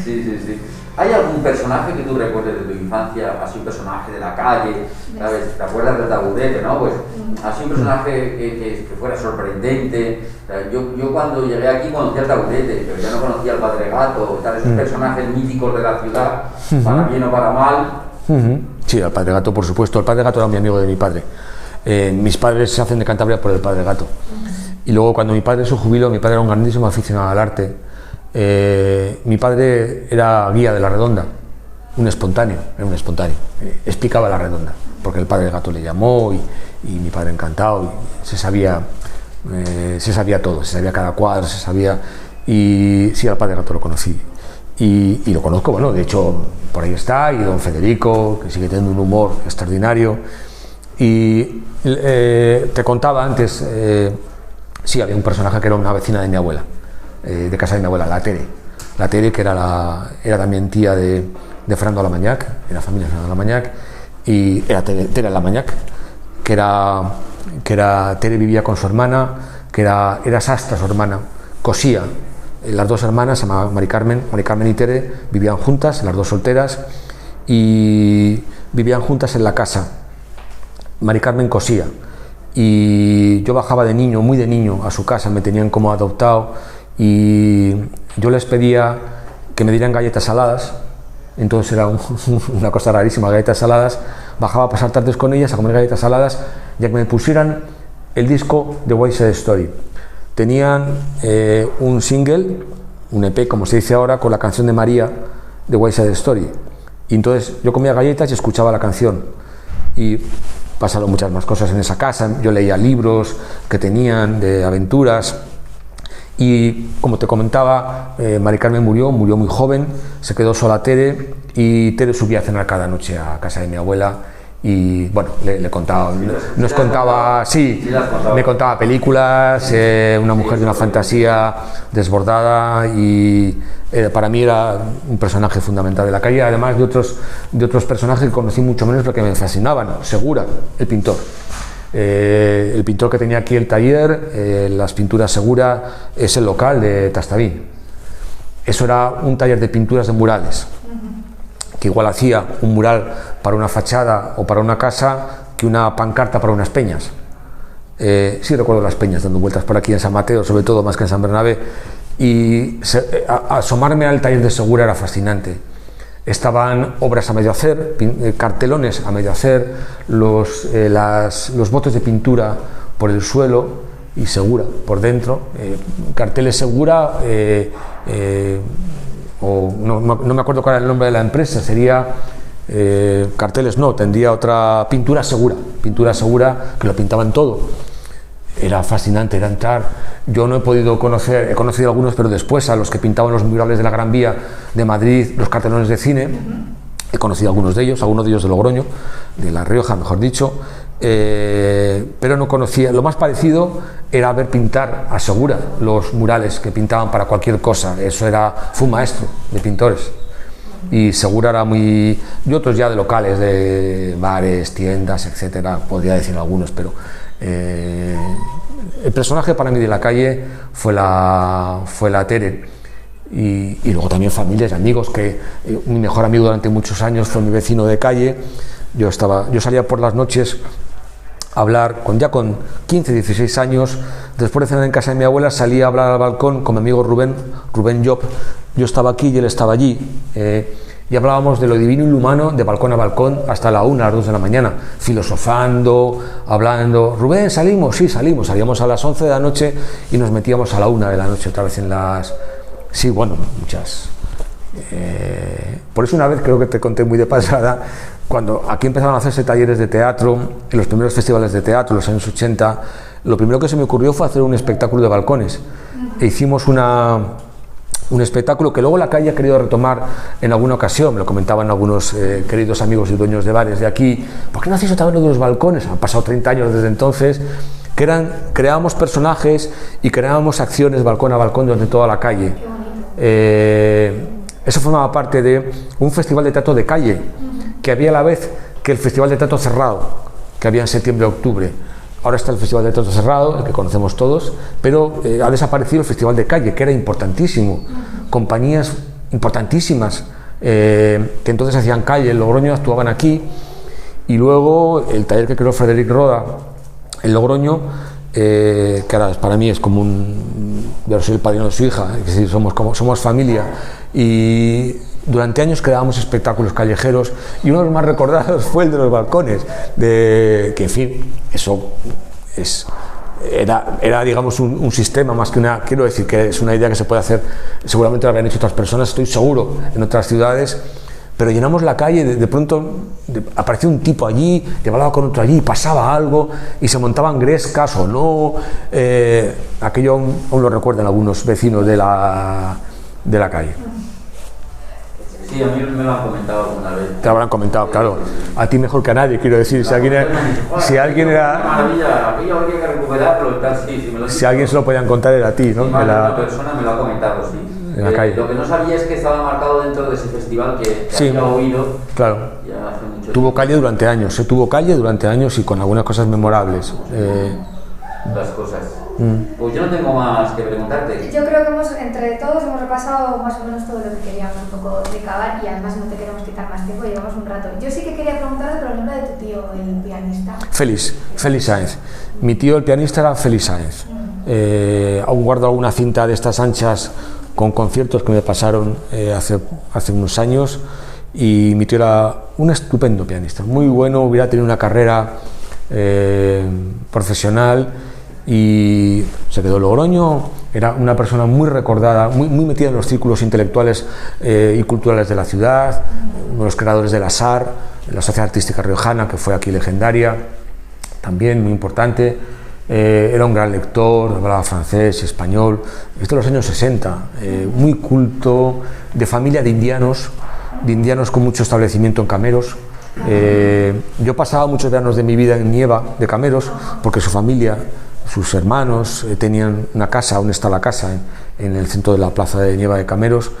Sí. ¿Hay algún personaje que tú recuerdes de tu infancia, así un personaje de la calle, ¿sabes? ¿Te acuerdas del Tabudete, no? Pues así un personaje que fuera sorprendente. O sea, yo cuando llegué aquí conocía al Tabudete, pero ya no conocía al Padre Gato, tal, esos personajes míticos de la ciudad, para bien o para mal. Sí, al Padre Gato, por supuesto. El Padre Gato era mi amigo de mi padre. Mis padres se hacen de Cantabria por el Padre Gato. Y luego, cuando mi padre se jubiló, mi padre era un grandísimo aficionado al arte. Mi padre era guía de la Redonda, era un espontáneo, explicaba la Redonda, porque el Padre Gato le llamó y mi padre encantado, y se sabía todo, se sabía cada cuadro, y sí, al Padre Gato lo conocí y lo conozco, bueno, de hecho por ahí está, y don Federico, que sigue teniendo un humor extraordinario. Y te contaba antes, sí, había un personaje que era una vecina de mi abuela, de casa de mi abuela, la Tere, que era también tía de Fernando Lamañac, era familia de Fernando Lamañac, y era Tere Lamañac, que era Tere, vivía con su hermana, que era sastra su hermana, cosía. Las dos hermanas, se llamaban Mari Carmen y Tere, vivían juntas, las dos solteras, y vivían juntas en la casa. Mari Carmen cosía, y yo bajaba de niño, muy de niño, a su casa, me tenían como adoptado, y yo les pedía que me dieran galletas saladas. Entonces era una cosa rarísima, galletas saladas. Bajaba a pasar tardes con ellas a comer galletas saladas, ya que me pusieran el disco de West Side Story. Tenían un single, un EP, como se dice ahora, con la canción de María de West Side Story. Y entonces yo comía galletas y escuchaba la canción. Y pasaron muchas más cosas en esa casa. Yo leía libros que tenían de aventuras. Y como te comentaba, Mari Carmen murió muy joven, se quedó sola Tere, y Tere subía a cenar cada noche a casa de mi abuela, y bueno, le contaba, nos contaba, sí, me contaba películas, una mujer de una fantasía desbordada, y para mí era un personaje fundamental de la calle, además de otros personajes que conocí mucho menos, pero que me fascinaban. Segura, el pintor. El pintor que tenía aquí el taller, las pinturas Segura, es el local de Tastaví. Eso era un taller de pinturas de murales, que igual hacía un mural para una fachada o para una casa que una pancarta para unas peñas. Sí recuerdo las peñas dando vueltas por aquí en San Mateo, sobre todo más que en San Bernabé, y asomarme al taller de Segura era fascinante. Estaban obras a medio hacer, cartelones a medio hacer, los botes de pintura por el suelo y Segura por dentro, carteles Segura, no me acuerdo cuál era el nombre de la empresa, sería carteles, no, tendría otra, Pintura Segura que lo pintaban todo. Era fascinante, era entrar. Yo no he podido conocer, he conocido algunos, pero después a los que pintaban los murales de la Gran Vía de Madrid, los cartelones de cine, he conocido algunos de ellos de Logroño, de La Rioja, mejor dicho, pero no conocía. Lo más parecido era ver pintar a Segura los murales que pintaban para cualquier cosa. Eso fue un maestro de pintores. Y Segura era muy... y otros ya de locales, de bares, tiendas, etcétera, podría decir algunos, pero el personaje para mí de la calle fue la Tere. Y luego también familias y amigos, que mi mejor amigo durante muchos años fue mi vecino de calle. Yo salía por las noches a hablar, con 15, 16 años, después de cenar en casa de mi abuela, salía a hablar al balcón con mi amigo Rubén Job. Yo estaba aquí y él estaba allí, y hablábamos de lo divino y lo humano de balcón a balcón hasta la 1, a las 2 de la mañana, filosofando, hablando. Rubén, ¿salimos? Sí, salimos. Salíamos a las 11 de la noche y nos metíamos a la 1 de la noche otra vez en las... Sí, bueno, muchas... Por eso una vez creo que te conté muy de pasada, cuando aquí empezaron a hacerse talleres de teatro, en los primeros festivales de teatro, en los años 80, lo primero que se me ocurrió fue hacer un espectáculo de balcones. E hicimos un espectáculo que luego la calle ha querido retomar en alguna ocasión. Me lo comentaban algunos queridos amigos y dueños de bares de aquí. ¿Por qué no hacéis otra vez lo de los balcones? Han pasado 30 años desde entonces. Creábamos personajes y creábamos acciones balcón a balcón durante toda la calle. Eso formaba parte de un festival de teatro de calle, que había a la vez que el festival de teatro cerrado, que había en septiembre-octubre. Ahora está el festival de teatro cerrado, el que conocemos todos, pero ha desaparecido el festival de calle, que era importantísimo. Compañías importantísimas que entonces hacían calle en Logroño actuaban aquí, y luego el taller que creó Frederic Roda en Logroño, que ahora para mí es como yo soy el padrino de su hija, es decir, somos familia, y durante años creábamos espectáculos callejeros, y uno de los más recordados fue el de los balcones, que en fin, eso era digamos un sistema más que una, quiero decir que es una idea que se puede hacer, seguramente lo habrían hecho otras personas, estoy seguro, en otras ciudades, pero llenamos la calle, de pronto aparecía un tipo allí, te hablaba con otro allí, pasaba algo y se montaban grescas o no, aquello aún lo recuerdan algunos vecinos de la calle. Sí, a mí me lo han comentado alguna vez. Te lo habrán comentado, claro. A ti mejor que a nadie, quiero decir. Si alguien era... Maravilla, aquello habría que recuperarlo y tal, sí. Si alguien se lo podían contar era a ti, ¿no? Una persona me lo ha comentado, sí. En la calle. Lo que no sabía es que estaba marcado dentro de ese festival que sí, había oído. Claro. Ya hace mucho tuvo tiempo. calle durante años y con algunas cosas memorables. Las cosas. Pues yo no tengo más que preguntarte. Yo creo que entre todos hemos repasado más o menos todo lo que queríamos un poco recabar, y además no te queremos quitar más tiempo, llevamos un rato. Yo sí que quería preguntarte por el nombre de tu tío, el pianista. Félix Sáenz. Mi tío, el pianista, era Félix Sáenz. Aún guardo alguna cinta de estas anchas con conciertos que me pasaron hace unos años, y mi tío era un estupendo pianista, muy bueno, hubiera tenido una carrera profesional, y se quedó en Logroño. Era una persona muy recordada, muy metida en los círculos intelectuales y culturales de la ciudad, uno de los creadores de la SAR, la Sociedad Artística Riojana, que fue aquí legendaria, también muy importante. Era un gran lector, hablaba francés, español, esto en los años 60, muy culto, de familia de indianos con mucho establecimiento en Cameros. Yo pasaba muchos veranos de mi vida en Nieva de Cameros, porque su familia, sus hermanos, tenían una casa, aún está la casa, en el centro de la plaza de Nieva de Cameros.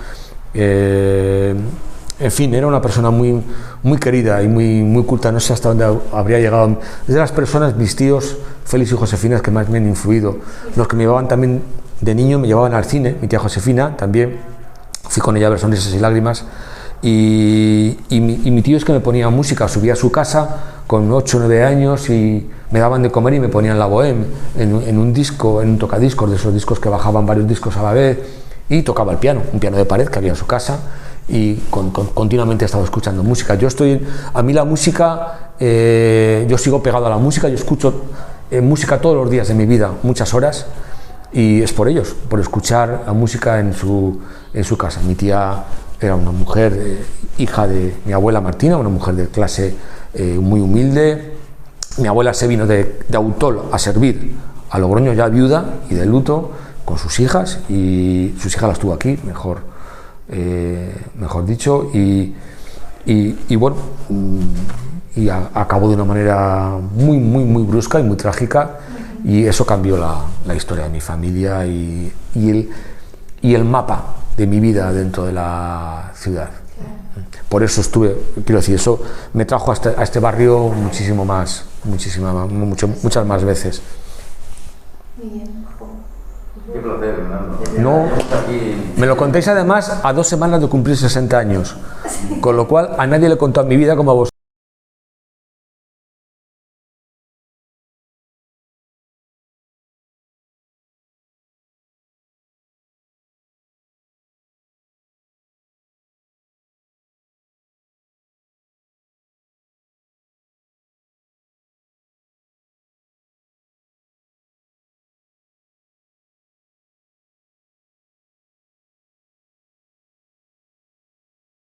En fin, era una persona muy, muy querida y muy culta. No sé hasta dónde habría llegado. Es de las personas, mis tíos Félix y Josefina, que más me han influido. Los que me llevaban también de niño, me llevaban al cine. Mi tía Josefina también. Fui con ella a ver Sonrisas y Lágrimas. Y mi tío es que me ponía música. Subía a su casa con 8 o 9 años y me daban de comer y me ponían la Bohème en un disco, en un tocadiscos, de esos discos que bajaban varios discos a la vez, y tocaba el piano, un piano de pared que había en su casa, y continuamente he estado escuchando música. A mí la música, yo sigo pegado a la música, yo escucho música todos los días de mi vida, muchas horas, y es por ellos, por escuchar la música en su casa. Mi tía era una mujer, hija de mi abuela Martina, una mujer de clase muy humilde. Mi abuela se vino de Autol a servir a Logroño, ya viuda y de luto, con sus hijas, y sus hijas las tuvo aquí, mejor dicho, y bueno, y acabó de una manera muy brusca y muy trágica, y eso cambió la historia de mi familia y el mapa de mi vida dentro de la ciudad. Por eso quiero decir, eso me trajo a este barrio muchas más veces. Muy bien. Qué placer, Fernando. No, me lo contéis además a 2 semanas de cumplir 60 años, con lo cual a nadie le he contado mi vida como a vosotros.